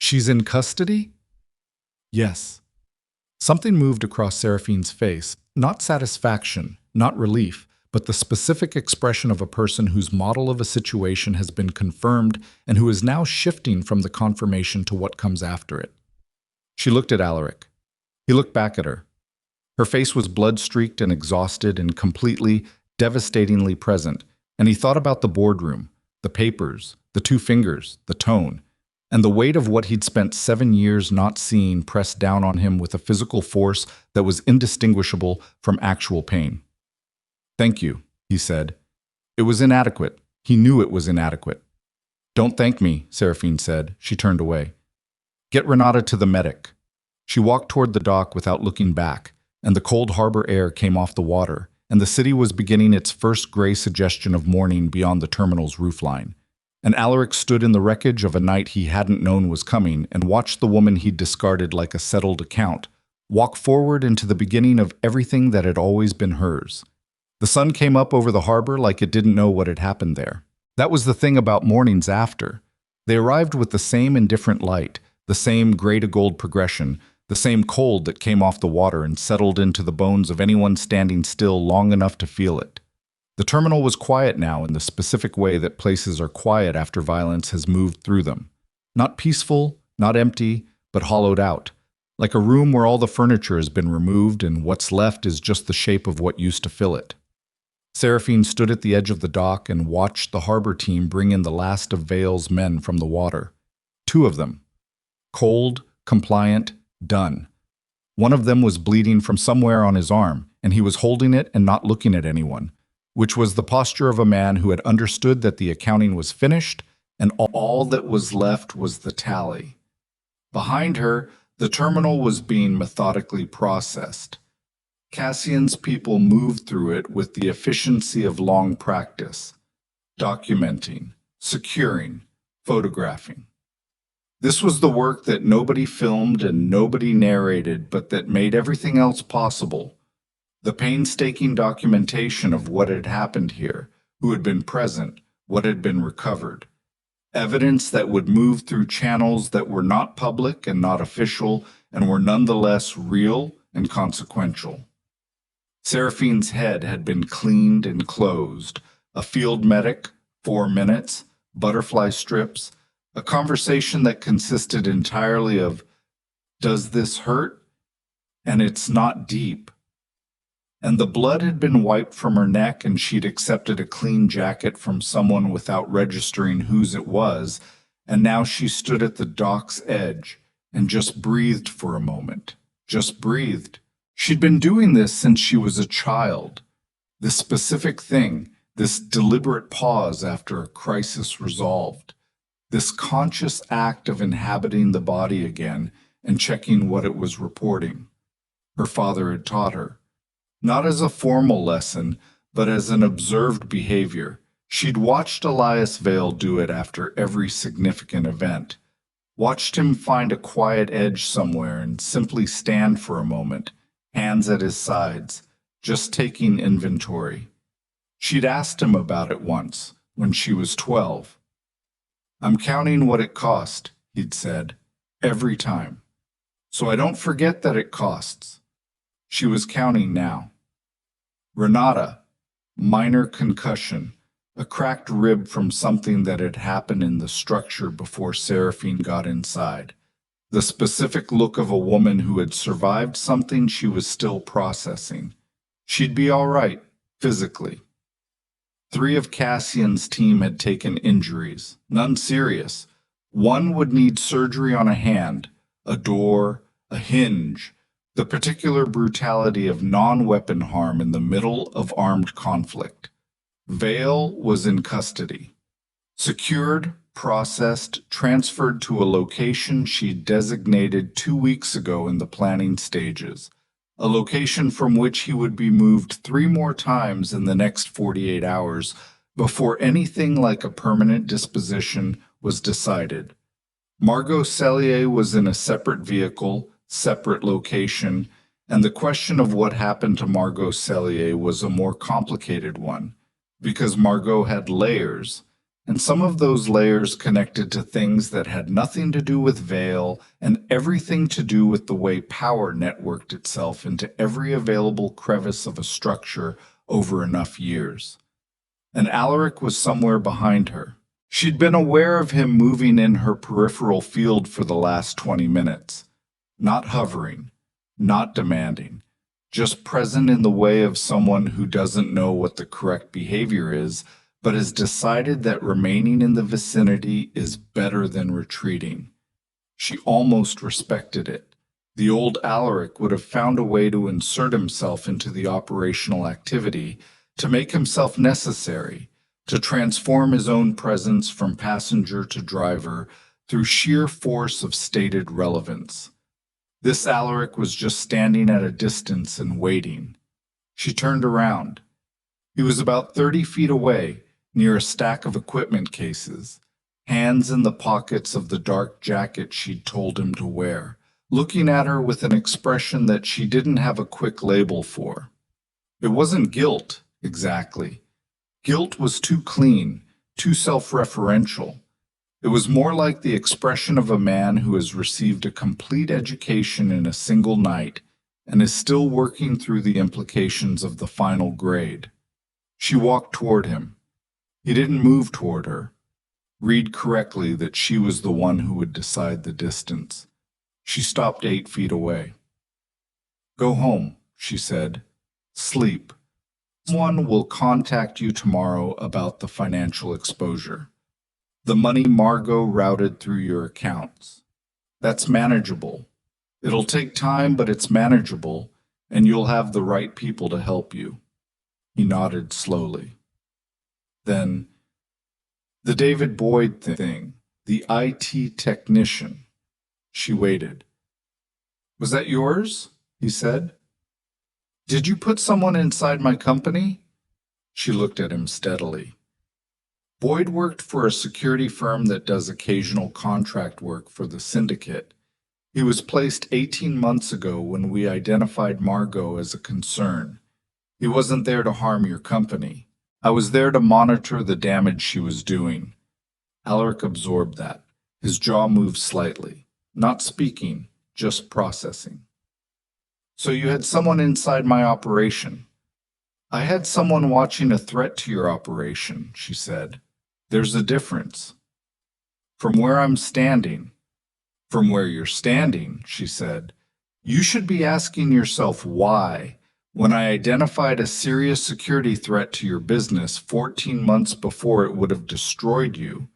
"She's in custody?" "Yes." Something moved across Seraphine's face, not satisfaction, not relief, but the specific expression of a person whose model of a situation has been confirmed and who is now shifting from the confirmation to what comes after it. She looked at Alaric. He looked back at her. Her face was blood-streaked and exhausted and completely, devastatingly present, and he thought about the boardroom, the papers, the 2 fingers, the tone, and the weight of what he'd spent 7 years not seeing pressed down on him with a physical force that was indistinguishable from actual pain. "Thank you," he said. It was inadequate. He knew it was inadequate. "Don't thank me," Seraphine said. She turned away. "Get Renata to the medic." She walked toward the dock without looking back, and the cold harbor air came off the water, and the city was beginning its first gray suggestion of morning beyond the terminal's roofline. And Alaric stood in the wreckage of a night he hadn't known was coming and watched the woman he'd discarded like a settled account walk forward into the beginning of everything that had always been hers. The sun came up over the harbor like it didn't know what had happened there. That was the thing about mornings after. They arrived with the same indifferent light, the same gray-to-gold progression, the same cold that came off the water and settled into the bones of anyone standing still long enough to feel it. The terminal was quiet now in the specific way that places are quiet after violence has moved through them. Not peaceful, not empty, but hollowed out, like a room where all the furniture has been removed and what's left is just the shape of what used to fill it. Seraphine stood at the edge of the dock and watched the harbor team bring in the last of Vael's men from the water. 2 of them. Cold, compliant, done. One of them was bleeding from somewhere on his arm, and he was holding it and not looking at anyone, which was the posture of a man who had understood that the accounting was finished and all that was left was the tally. Behind her, the terminal was being methodically processed. Cassian's people moved through it with the efficiency of long practice, documenting, securing, photographing. This was the work that nobody filmed and nobody narrated, but that made everything else possible. The painstaking documentation of what had happened here, who had been present, what had been recovered. Evidence that would move through channels that were not public and not official and were nonetheless real and consequential. Seraphine's head had been cleaned and closed. A field medic, 4 minutes, butterfly strips, a conversation that consisted entirely of, "Does this hurt?" And "It's not deep." And the blood had been wiped from her neck and she'd accepted a clean jacket from someone without registering whose it was, and now she stood at the dock's edge and just breathed for a moment. Just breathed. She'd been doing this since she was a child. This specific thing, this deliberate pause after a crisis resolved. This conscious act of inhabiting the body again and checking what it was reporting. Her father had taught her. Not as a formal lesson, but as an observed behavior. She'd watched Elias Vale do it after every significant event. Watched him find a quiet edge somewhere and simply stand for a moment, hands at his sides, just taking inventory. She'd asked him about it once, when she was 12. I'm counting what it cost, he'd said, every time. So I don't forget that it costs. She was counting now. Renata, minor concussion, a cracked rib from something that had happened in the structure before Seraphine got inside. The specific look of a woman who had survived something she was still processing. She'd be all right, physically. 3 of Cassian's team had taken injuries, none serious. One would need surgery on a hand, a door, a hinge, the particular brutality of non-weapon harm in the middle of armed conflict. Vale was in custody. Secured, processed, transferred to a location she'd designated 2 weeks ago in the planning stages, a location from which he would be moved 3 more times in the next 48 hours before anything like a permanent disposition was decided. Margot Cellier was in a separate vehicle, separate location, and the question of what happened to Margot Cellier was a more complicated one, because Margot had layers, and some of those layers connected to things that had nothing to do with Vale and everything to do with the way power networked itself into every available crevice of a structure over enough years. And Alaric was somewhere behind her. She'd been aware of him moving in her peripheral field for the last 20 minutes, not hovering, not demanding, just present in the way of someone who doesn't know what the correct behavior is, but has decided that remaining in the vicinity is better than retreating. She almost respected it. The old Alaric would have found a way to insert himself into the operational activity, to make himself necessary, to transform his own presence from passenger to driver through sheer force of stated relevance. This Alaric was just standing at a distance and waiting. She turned around. He was about 30 feet away, near a stack of equipment cases, hands in the pockets of the dark jacket she'd told him to wear, looking at her with an expression that she didn't have a quick label for. It wasn't guilt, exactly. Guilt was too clean, too self-referential. It was more like the expression of a man who has received a complete education in a single night and is still working through the implications of the final grade. She walked toward him. He didn't move toward her. Read correctly that she was the one who would decide the distance. She stopped 8 feet away. "Go home," she said. "Sleep. Someone will contact you tomorrow about the financial exposure. The money Margot routed through your accounts. That's manageable. It'll take time, but it's manageable, and you'll have the right people to help you." He nodded slowly. Then, the David Boyd thing, the IT technician. She waited. "Was that yours?" he said. "Did you put someone inside my company?" She looked at him steadily. Boyd worked for a security firm that does occasional contract work for the syndicate. He was placed 18 months ago when we identified Margot as a concern. He wasn't there to harm your company. I was there to monitor the damage she was doing. Alaric absorbed that. His jaw moved slightly. Not speaking, just processing. "So you had someone inside my operation." "I had someone watching a threat to your operation," she said. "There's a difference." "From where I'm standing." "From where you're standing," she said. "You should be asking yourself why. When I identified a serious security threat to your business 14 months before it would have destroyed you,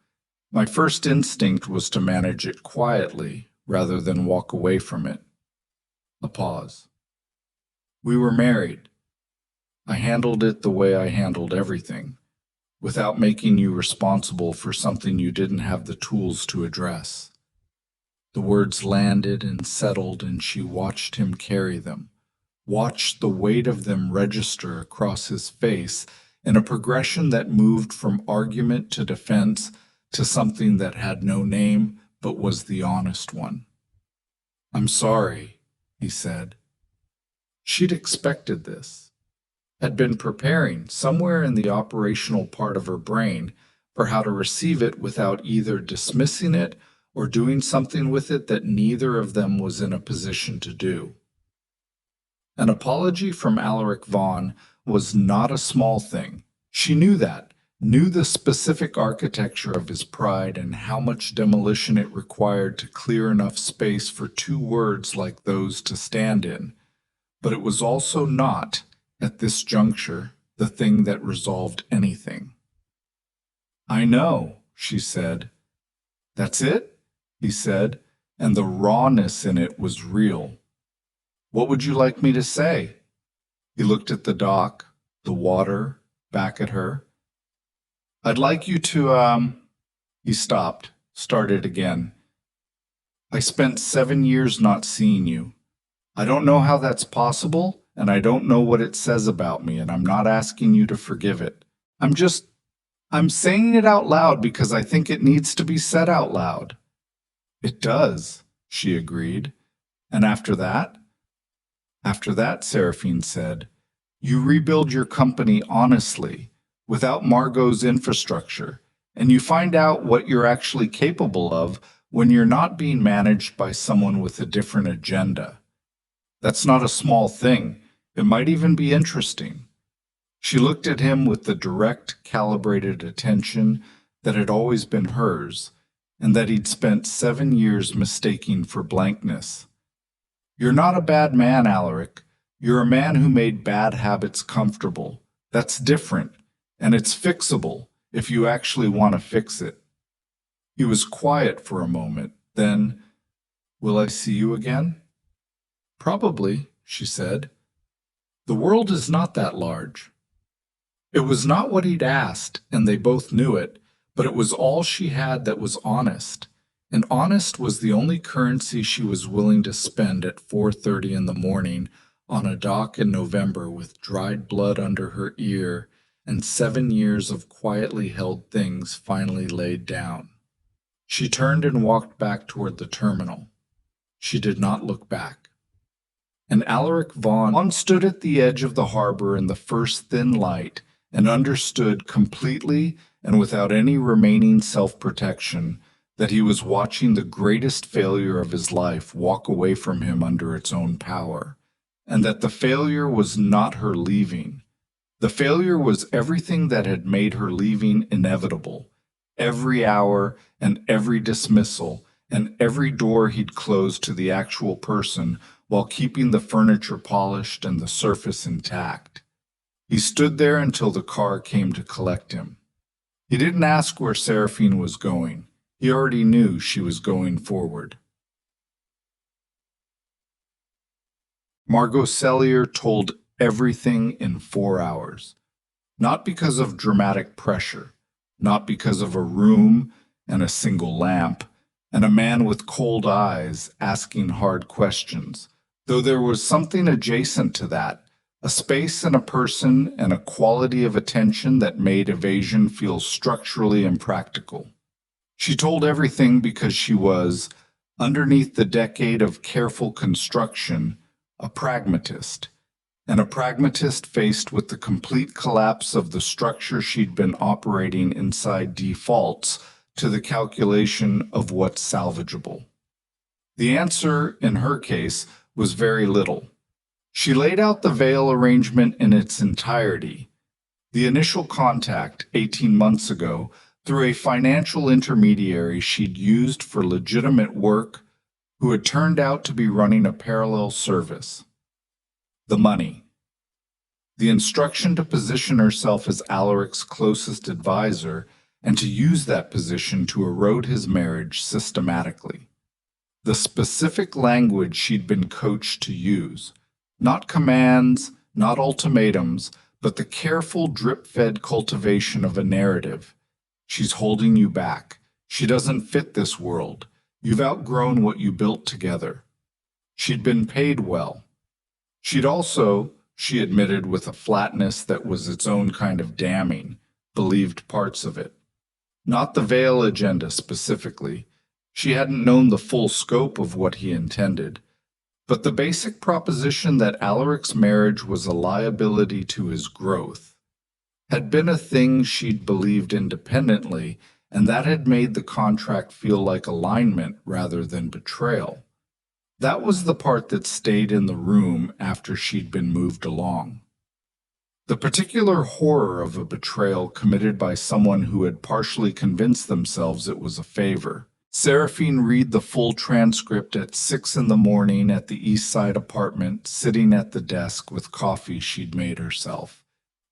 my first instinct was to manage it quietly rather than walk away from it." A pause. "We were married. I handled it the way I handled everything, without making you responsible for something you didn't have the tools to address." The words landed and settled, and she watched him carry them, watched the weight of them register across his face in a progression that moved from argument to defense to something that had no name but was the honest one. "I'm sorry," he said. She'd expected this, had been preparing somewhere in the operational part of her brain, for how to receive it without either dismissing it or doing something with it that neither of them was in a position to do. An apology from Alaric Vaughn was not a small thing. She knew that, knew the specific architecture of his pride and how much demolition it required to clear enough space for two words like those to stand in. But it was also not, at this juncture, the thing that resolved anything. "I know," she said. "That's it?" he said, and the rawness in it was real. "What would you like me to say?" He looked at the dock, the water, back at her. "I'd like you to, He stopped, started again. "I spent 7 years not seeing you. I don't know how that's possible, and I don't know what it says about me, and I'm not asking you to forgive it. I'm saying it out loud because I think it needs to be said out loud." "It does," she agreed. "And after that?" "After that," Seraphine said, "you rebuild your company honestly, without Margot's infrastructure, and you find out what you're actually capable of when you're not being managed by someone with a different agenda. That's not a small thing. It might even be interesting." She looked at him with the direct, calibrated attention that had always been hers, and that he'd spent 7 years mistaking for blankness. "You're not a bad man, Alaric. You're a man who made bad habits comfortable. That's different, and it's fixable if you actually want to fix it." He was quiet for a moment. Then, "Will I see you again?" "Probably," she said. "The world is not that large." It was not what he'd asked, and they both knew it, but it was all she had that was honest. And honest was the only currency she was willing to spend at 4:30 in the morning on a dock in November with dried blood under her ear and 7 years of quietly held things finally laid down. She turned and walked back toward the terminal. She did not look back. And Alaric Vaughn stood at the edge of the harbor in the first thin light and understood completely and without any remaining self-protection that he was watching the greatest failure of his life walk away from him under its own power, and that the failure was not her leaving. The failure was everything that had made her leaving inevitable, every hour and every dismissal and every door he'd closed to the actual person while keeping the furniture polished and the surface intact. He stood there until the car came to collect him. He didn't ask where Seraphine was going. He already knew she was going forward. Margot Sellier told everything in 4 hours. Not because of dramatic pressure, not because of a room and a single lamp, and a man with cold eyes asking hard questions, though there was something adjacent to that, a space and a person and a quality of attention that made evasion feel structurally impractical. She told everything because she was, underneath the decade of careful construction, a pragmatist, and a pragmatist faced with the complete collapse of the structure she'd been operating inside defaults to the calculation of what's salvageable. The answer, in her case, was very little. She laid out the veil arrangement in its entirety. The initial contact, 18 months ago, through a financial intermediary she'd used for legitimate work, who had turned out to be running a parallel service. The money. The instruction to position herself as Alaric's closest advisor and to use that position to erode his marriage systematically. The specific language she'd been coached to use. Not commands, not ultimatums, but the careful drip-fed cultivation of a narrative. She's holding you back. She doesn't fit this world. You've outgrown what you built together. She'd been paid well. She'd also, she admitted with a flatness that was its own kind of damning, believed parts of it. Not the veil agenda specifically. She hadn't known the full scope of what he intended. But the basic proposition that Alaric's marriage was a liability to his growth had been a thing she'd believed independently, and that had made the contract feel like alignment rather than betrayal. That was the part that stayed in the room after she'd been moved along. The particular horror of a betrayal committed by someone who had partially convinced themselves it was a favor. Seraphine read the full transcript at 6 in the morning at the East Side apartment, sitting at the desk with coffee she'd made herself.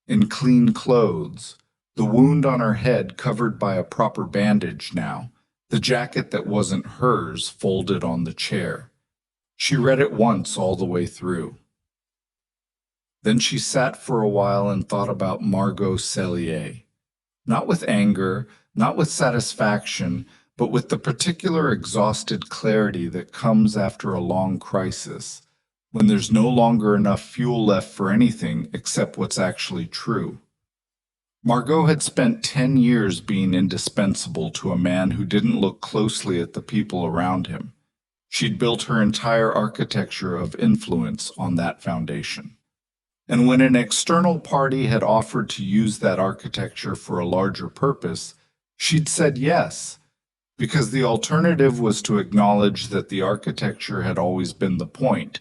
In clean clothes, the wound on her head covered by a proper bandage now, the jacket that wasn't hers folded on the chair. She read it once all the way through. Then she sat for a while and thought about Margot Cellier. Not with anger, not with satisfaction, but with the particular exhausted clarity that comes after a long crisis, when there's no longer enough fuel left for anything except what's actually true. Margot had spent 10 years being indispensable to a man who didn't look closely at the people around him. She'd built her entire architecture of influence on that foundation. And when an external party had offered to use that architecture for a larger purpose, she'd said yes, because the alternative was to acknowledge that the architecture had always been the point,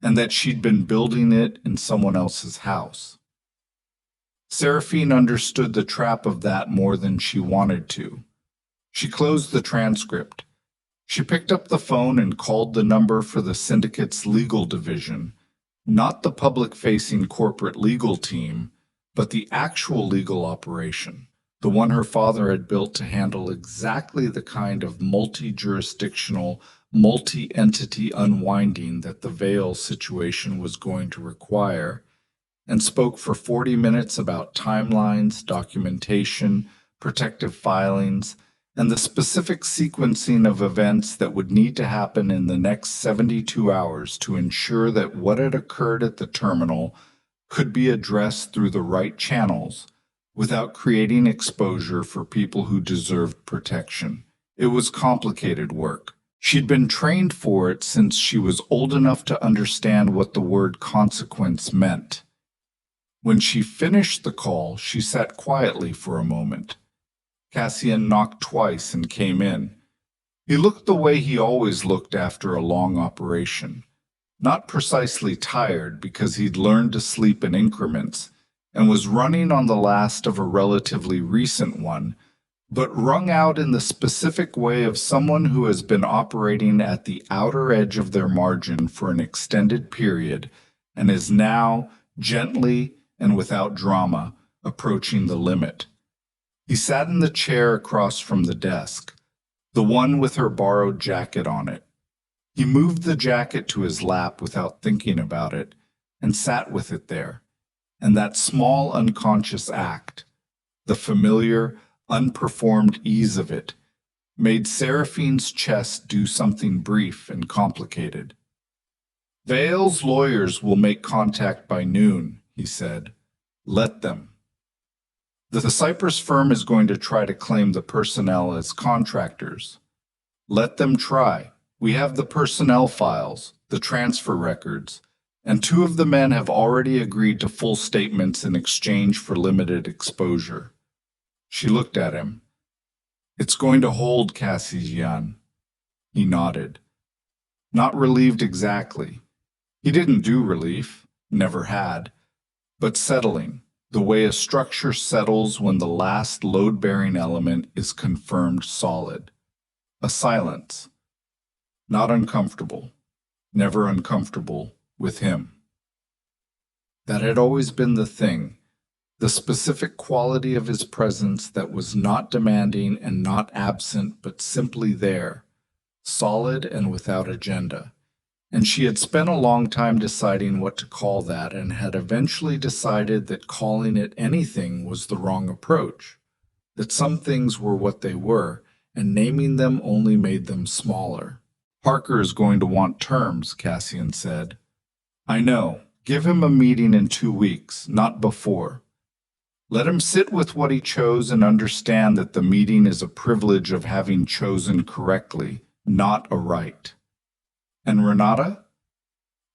and that she'd been building it in someone else's house. Seraphine understood the trap of that more than she wanted to. She closed the transcript. She picked up the phone and called the number for the syndicate's legal division, not the public-facing corporate legal team, but the actual legal operation, the one her father had built to handle exactly the kind of multi-jurisdictional, multi-entity unwinding that the Vale situation was going to require, and spoke for 40 minutes about timelines, documentation, protective filings, and the specific sequencing of events that would need to happen in the next 72 hours to ensure that what had occurred at the terminal could be addressed through the right channels without creating exposure for people who deserved protection. It was complicated work. She'd been trained for it since she was old enough to understand what the word consequence meant. When she finished the call, she sat quietly for a moment. Cassian knocked twice and came in. He looked the way he always looked after a long operation. Not precisely tired, because he'd learned to sleep in increments and was running on the last of a relatively recent one, but wrung out in the specific way of someone who has been operating at the outer edge of their margin for an extended period and is now, gently and without drama, approaching the limit. He sat in the chair across from the desk, the one with her borrowed jacket on it. He moved the jacket to his lap without thinking about it, and sat with it there. And that small unconscious act, the familiar, unperformed ease of it, made Seraphine's chest do something brief and complicated. "Vale's lawyers will make contact by noon," he said. "Let them. The Cyprus firm is going to try to claim the personnel as contractors. Let them try. We have the personnel files, the transfer records, and 2 of the men have already agreed to full statements in exchange for limited exposure." She looked at him. "It's going to hold, Cassian." He nodded. Not relieved exactly. He didn't do relief, never had, but settling, the way a structure settles when the last load-bearing element is confirmed solid. A silence. Not uncomfortable. Never uncomfortable with him. That had always been the thing, the specific quality of his presence that was not demanding and not absent, but simply there, solid and without agenda. And she had spent a long time deciding what to call that, and had eventually decided that calling it anything was the wrong approach, that some things were what they were, and naming them only made them smaller. "Parker is going to want terms," Cassian said. "I know. Give him a meeting in 2 weeks, not before. Let him sit with what he chose and understand that the meeting is a privilege of having chosen correctly, not a right. And Renata?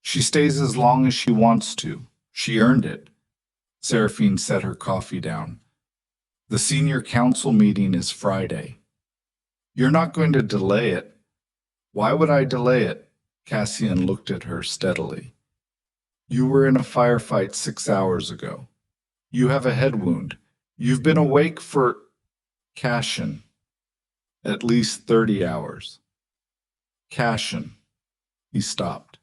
She stays as long as she wants to. She earned it. Seraphine set her coffee down. The senior council meeting is Friday. You're not going to delay it. Why would I delay it? Cassian looked at her steadily. You were in a firefight 6 hours ago. You have a head wound. You've been awake for, Cassian, at least 30 hours. Cassian. He stopped.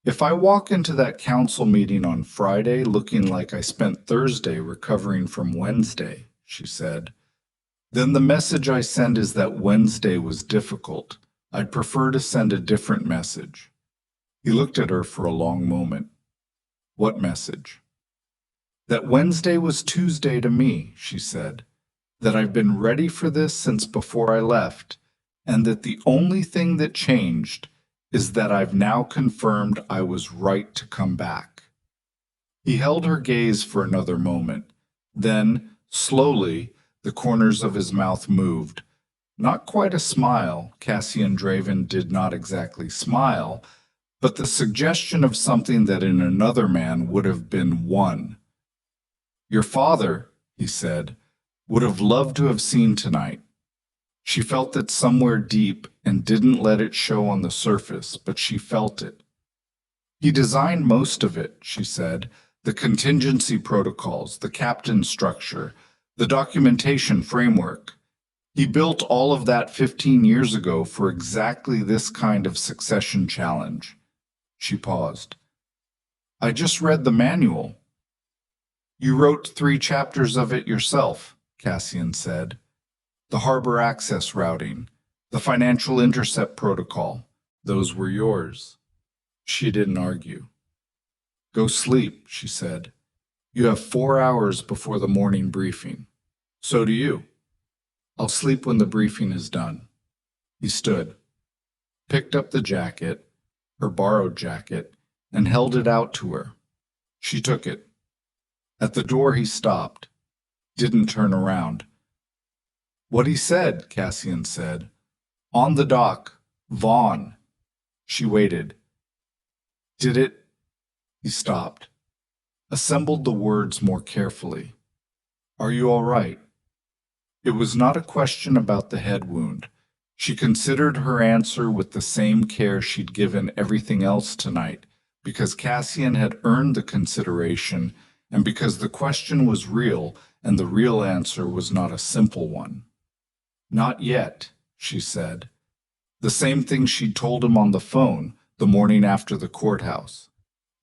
If I walk into that council meeting on Friday looking like I spent Thursday recovering from Wednesday, she said, then the message I send is that Wednesday was difficult. I'd prefer to send a different message. He looked at her for a long moment. What message? That Wednesday was Tuesday to me, she said. That I've been ready for this since before I left, and that the only thing that changed is that I've now confirmed I was right to come back. He held her gaze for another moment. Then, slowly, the corners of his mouth moved. Not quite a smile. Cassian Draven did not exactly smile, but the suggestion of something that in another man would have been one. Your father, he said, would have loved to have seen tonight. She felt it somewhere deep and didn't let it show on the surface, but she felt it. He designed most of it, she said, the contingency protocols, the captain structure, the documentation framework. He built all of that 15 years ago for exactly this kind of succession challenge. She paused. I just read the manual. You wrote 3 chapters of it yourself, Cassian said. The harbor access routing, the financial intercept protocol, those were yours. She didn't argue. Go sleep, she said. You have 4 hours before the morning briefing. So do you. I'll sleep when the briefing is done. He stood, picked up the jacket, her borrowed jacket, and held it out to her. She took it. At the door he stopped, didn't turn around. What he said, Cassian said. On the dock, Vaughn. She waited. Did it? He stopped, assembled the words more carefully. Are you all right? It was not a question about the head wound. She considered her answer with the same care she'd given everything else tonight, because Cassian had earned the consideration, and because the question was real, and the real answer was not a simple one. Not yet, she said. The same thing she'd told him on the phone the morning after the courthouse.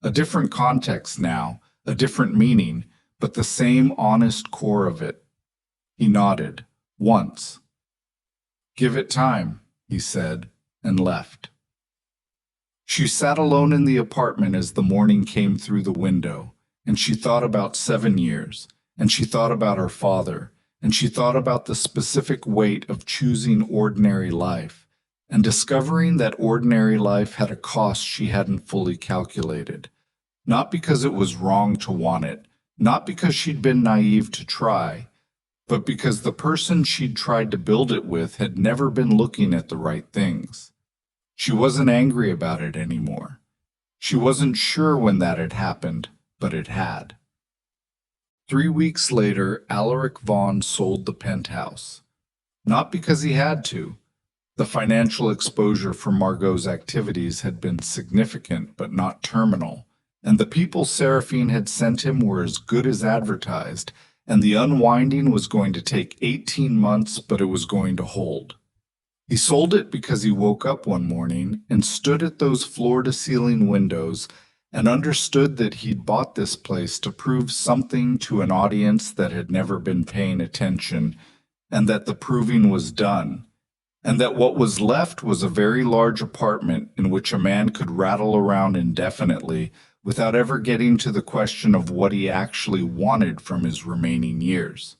A different context now, a different meaning, but the same honest core of it. He nodded, once. Give it time, he said, and left. She sat alone in the apartment as the morning came through the window, and she thought about 7 years, and she thought about her father, and she thought about the specific weight of choosing ordinary life, and discovering that ordinary life had a cost she hadn't fully calculated. Not because it was wrong to want it, not because she'd been naive to try, but because the person she'd tried to build it with had never been looking at the right things. She wasn't angry about it anymore. She wasn't sure when that had happened, but it had. 3 weeks later, Alaric Vaughn sold the penthouse. Not because he had to. The financial exposure for Margot's activities had been significant but not terminal, and the people Seraphine had sent him were as good as advertised, and the unwinding was going to take 18 months, but it was going to hold. He sold it because he woke up one morning and stood at those floor-to-ceiling windows and understood that he'd bought this place to prove something to an audience that had never been paying attention, and that the proving was done, and that what was left was a very large apartment in which a man could rattle around indefinitely without ever getting to the question of what he actually wanted from his remaining years.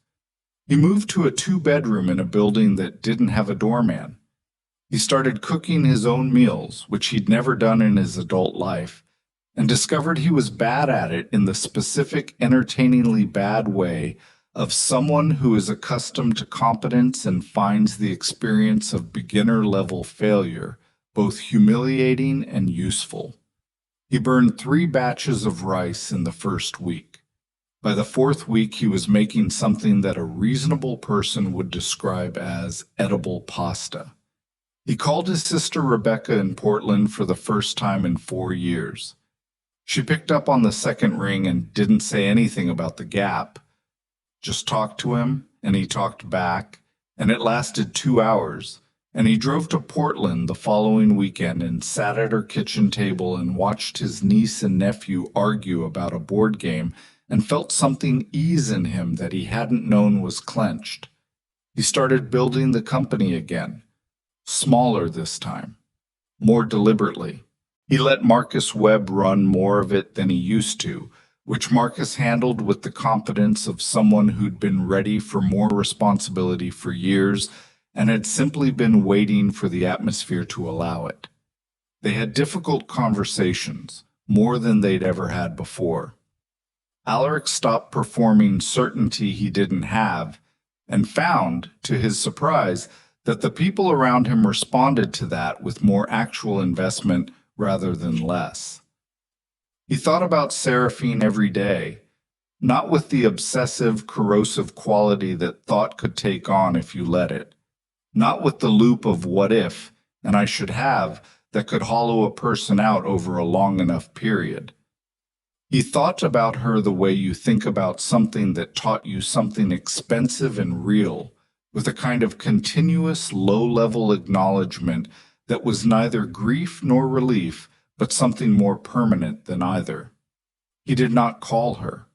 He moved to a 2-bedroom in a building that didn't have a doorman. He started cooking his own meals, which he'd never done in his adult life, and discovered he was bad at it in the specific, entertainingly bad way of someone who is accustomed to competence and finds the experience of beginner-level failure both humiliating and useful. He burned 3 batches of rice in the first week. By the fourth week, he was making something that a reasonable person would describe as edible pasta. He called his sister Rebecca in Portland for the first time in 4 years. She picked up on the second ring and didn't say anything about the gap, just talked to him, and he talked back, and it lasted 2 hours. And he drove to Portland the following weekend and sat at her kitchen table and watched his niece and nephew argue about a board game and felt something ease in him that he hadn't known was clenched. He started building the company again, smaller this time, more deliberately. He let Marcus Webb run more of it than he used to, which Marcus handled with the confidence of someone who'd been ready for more responsibility for years and had simply been waiting for the atmosphere to allow it. They had difficult conversations, more than they'd ever had before. Alaric stopped performing certainty he didn't have, and found, to his surprise, that the people around him responded to that with more actual investment rather than less. He thought about Seraphine every day, not with the obsessive, corrosive quality that thought could take on if you let it, not with the loop of what if, and I should have, that could hollow a person out over a long enough period. He thought about her the way you think about something that taught you something expensive and real, with a kind of continuous low-level acknowledgement that was neither grief nor relief, but something more permanent than either. He did not call her.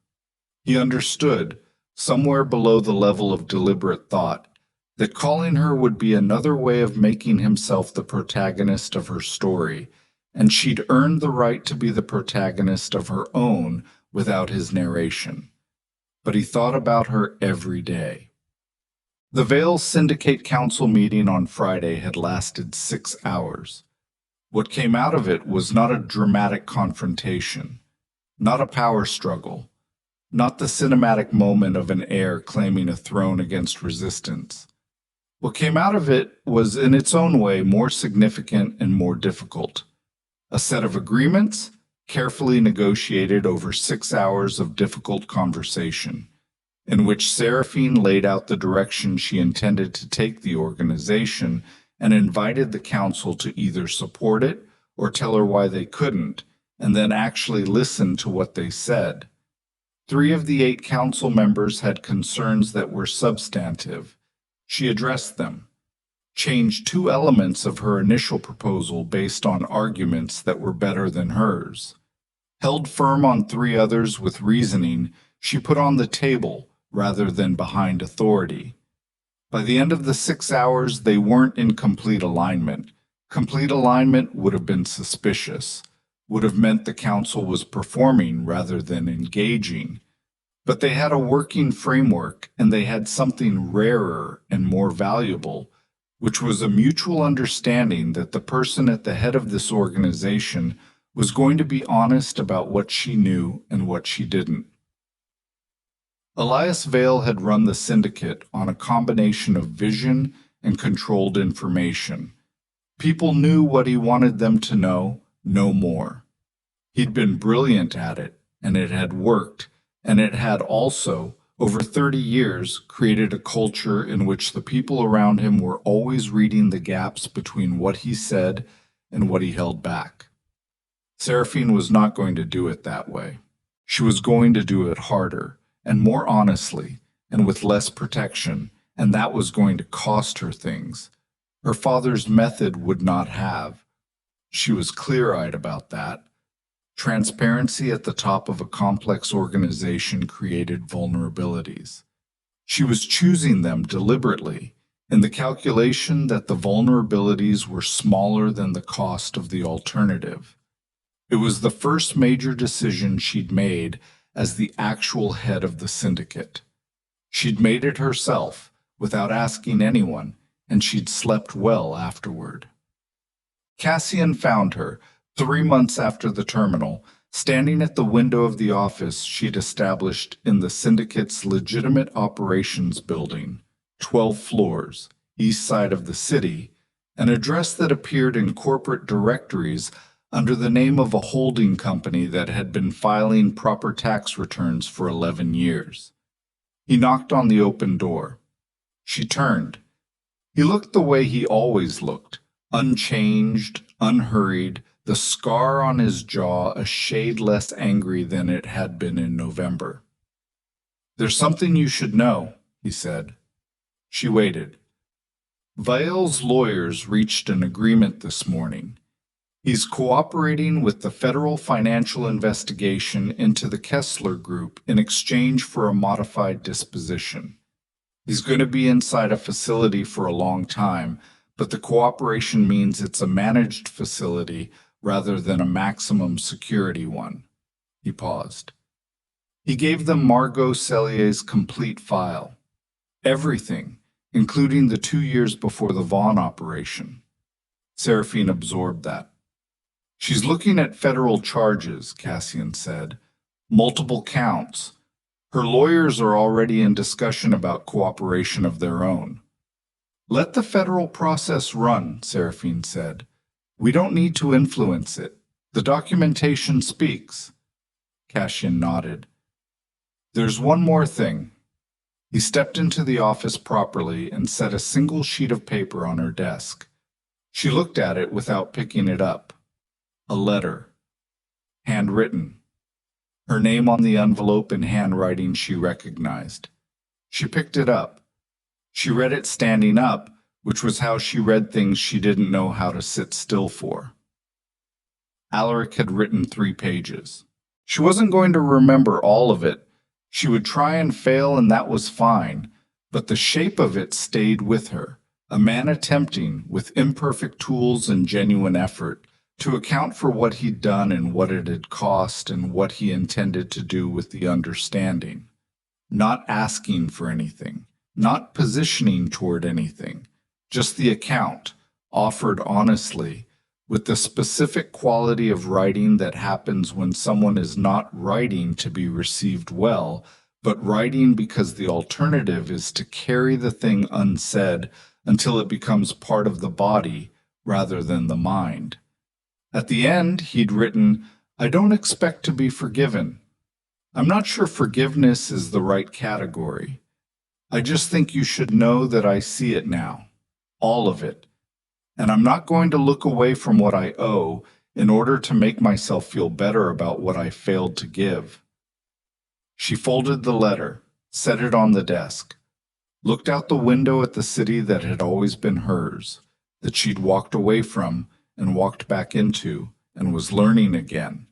He understood, somewhere below the level of deliberate thought, that calling her would be another way of making himself the protagonist of her story, and she'd earned the right to be the protagonist of her own without his narration. But he thought about her every day. The Vale Syndicate Council meeting on Friday had lasted 6 hours. What came out of it was not a dramatic confrontation, not a power struggle, not the cinematic moment of an heir claiming a throne against resistance. What came out of it was, in its own way, more significant and more difficult. A set of agreements, carefully negotiated over 6 hours of difficult conversation, in which Seraphine laid out the direction she intended to take the organization and invited the council to either support it or tell her why they couldn't, and then actually listen to what they said. 3 of the 8 council members had concerns that were substantive. She addressed them, changed 2 elements of her initial proposal based on arguments that were better than hers, held firm on 3 others with reasoning she put on the table rather than behind authority. By the end of the 6 hours, they weren't in complete alignment. Complete alignment would have been suspicious, would have meant the council was performing rather than engaging. But they had a working framework, and they had something rarer and more valuable, which was a mutual understanding that the person at the head of this organization was going to be honest about what she knew and what she didn't. Elias Vale had run the syndicate on a combination of vision and controlled information. People knew what he wanted them to know, no more. He'd been brilliant at it, and it had worked, and it had also, over 30 years, created a culture in which the people around him were always reading the gaps between what he said and what he held back. Seraphine was not going to do it that way. She was going to do it harder, and more honestly, and with less protection, and that was going to cost her things. Her father's method would not have. She was clear-eyed about that. Transparency at the top of a complex organization created vulnerabilities. She was choosing them deliberately, in the calculation that the vulnerabilities were smaller than the cost of the alternative. It was the first major decision she'd made as the actual head of the syndicate. She'd made it herself, without asking anyone, and she'd slept well afterward. Cassian found her, 3 months after the terminal, standing at the window of the office she'd established in the syndicate's legitimate operations building, 12 floors, east side of the city, an address that appeared in corporate directories under the name of a holding company that had been filing proper tax returns for 11 years. He knocked on the open door. She turned. He looked the way he always looked, unchanged, unhurried, the scar on his jaw a shade less angry than it had been in November. "There's something you should know," he said. She waited. Vail's lawyers reached an agreement this morning. He's cooperating with the federal financial investigation into the Kessler Group in exchange for a modified disposition. He's going to be inside a facility for a long time, but the cooperation means it's a managed facility rather than a maximum security one. He paused. He gave them Margot Cellier's complete file. Everything, including the 2 years before the Vaughn operation. Seraphine absorbed that. "She's looking at federal charges," Cassian said. "Multiple counts. Her lawyers are already in discussion about cooperation of their own." "Let the federal process run," Seraphine said. "We don't need to influence it. The documentation speaks." Cassian nodded. "There's one more thing." He stepped into the office properly and set a single sheet of paper on her desk. She looked at it without picking it up. A letter. Handwritten. Her name on the envelope in handwriting she recognized. She picked it up. She read it standing up, which was how she read things she didn't know how to sit still for. Alaric had written 3 pages. She wasn't going to remember all of it. She would try and fail, and that was fine, but the shape of it stayed with her, a man attempting, with imperfect tools and genuine effort, to account for what he'd done and what it had cost and what he intended to do with the understanding. Not asking for anything, not positioning toward anything, just the account, offered honestly, with the specific quality of writing that happens when someone is not writing to be received well, but writing because the alternative is to carry the thing unsaid until it becomes part of the body rather than the mind. At the end, he'd written, "I don't expect to be forgiven. I'm not sure forgiveness is the right category. I just think you should know that I see it now, all of it. And I'm not going to look away from what I owe in order to make myself feel better about what I failed to give." She folded the letter, set it on the desk, looked out the window at the city that had always been hers, that she'd walked away from and walked back into and was learning again.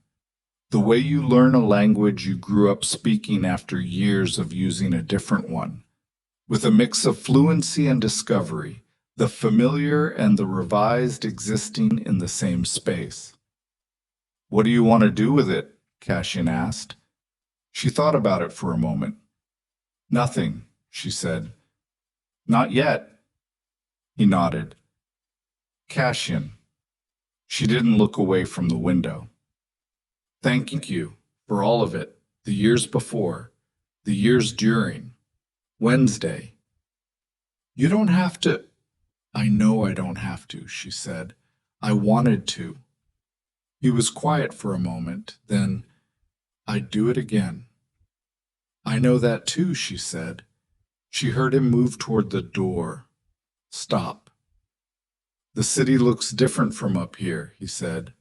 The way you learn a language you grew up speaking after years of using a different one, with a mix of fluency and discovery, the familiar and the revised existing in the same space. "What do you want to do with it?" Cassian asked. She thought about it for a moment. "Nothing," she said. "Not yet." He nodded. "Cassian." She didn't look away from the window. "Thank you for all of it, the years before, the years during. Wednesday. You don't have to." "I know I don't have to," she said. "I wanted to." He was quiet for a moment, then, "I'd do it again." "I know that too," she said. She heard him move toward the door. Stop. "The city looks different from up here," he said.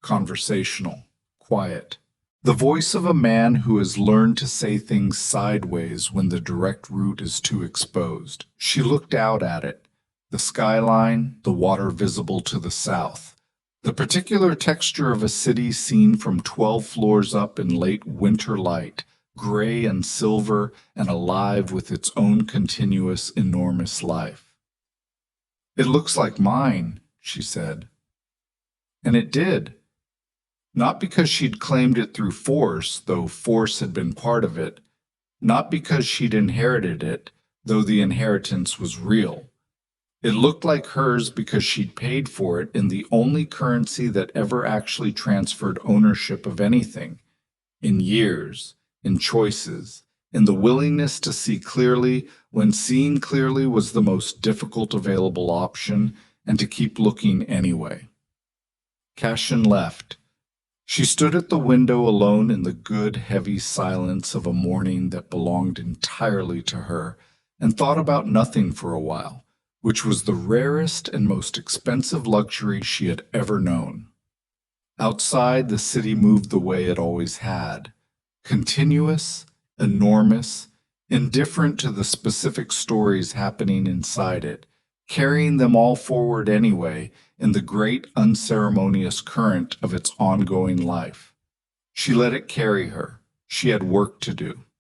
Conversational, quiet. The voice of a man who has learned to say things sideways when the direct route is too exposed. She looked out at it. The skyline, the water visible to the south. The particular texture of a city seen from 12 floors up in late winter light, gray and silver and alive with its own continuous, enormous life. "It looks like mine," she said. And it did. Not because she'd claimed it through force, though force had been part of it. Not because she'd inherited it, though the inheritance was real. It looked like hers because she'd paid for it in the only currency that ever actually transferred ownership of anything. In years, in choices, in the willingness to see clearly when seeing clearly was the most difficult available option, and to keep looking anyway. Cashin left. She stood at the window alone in the good, heavy silence of a morning that belonged entirely to her, and thought about nothing for a while, which was the rarest and most expensive luxury she had ever known. Outside, the city moved the way it always had, continuous, enormous, indifferent to the specific stories happening inside it, carrying them all forward anyway in the great unceremonious current of its ongoing life. She let it carry her. She had work to do.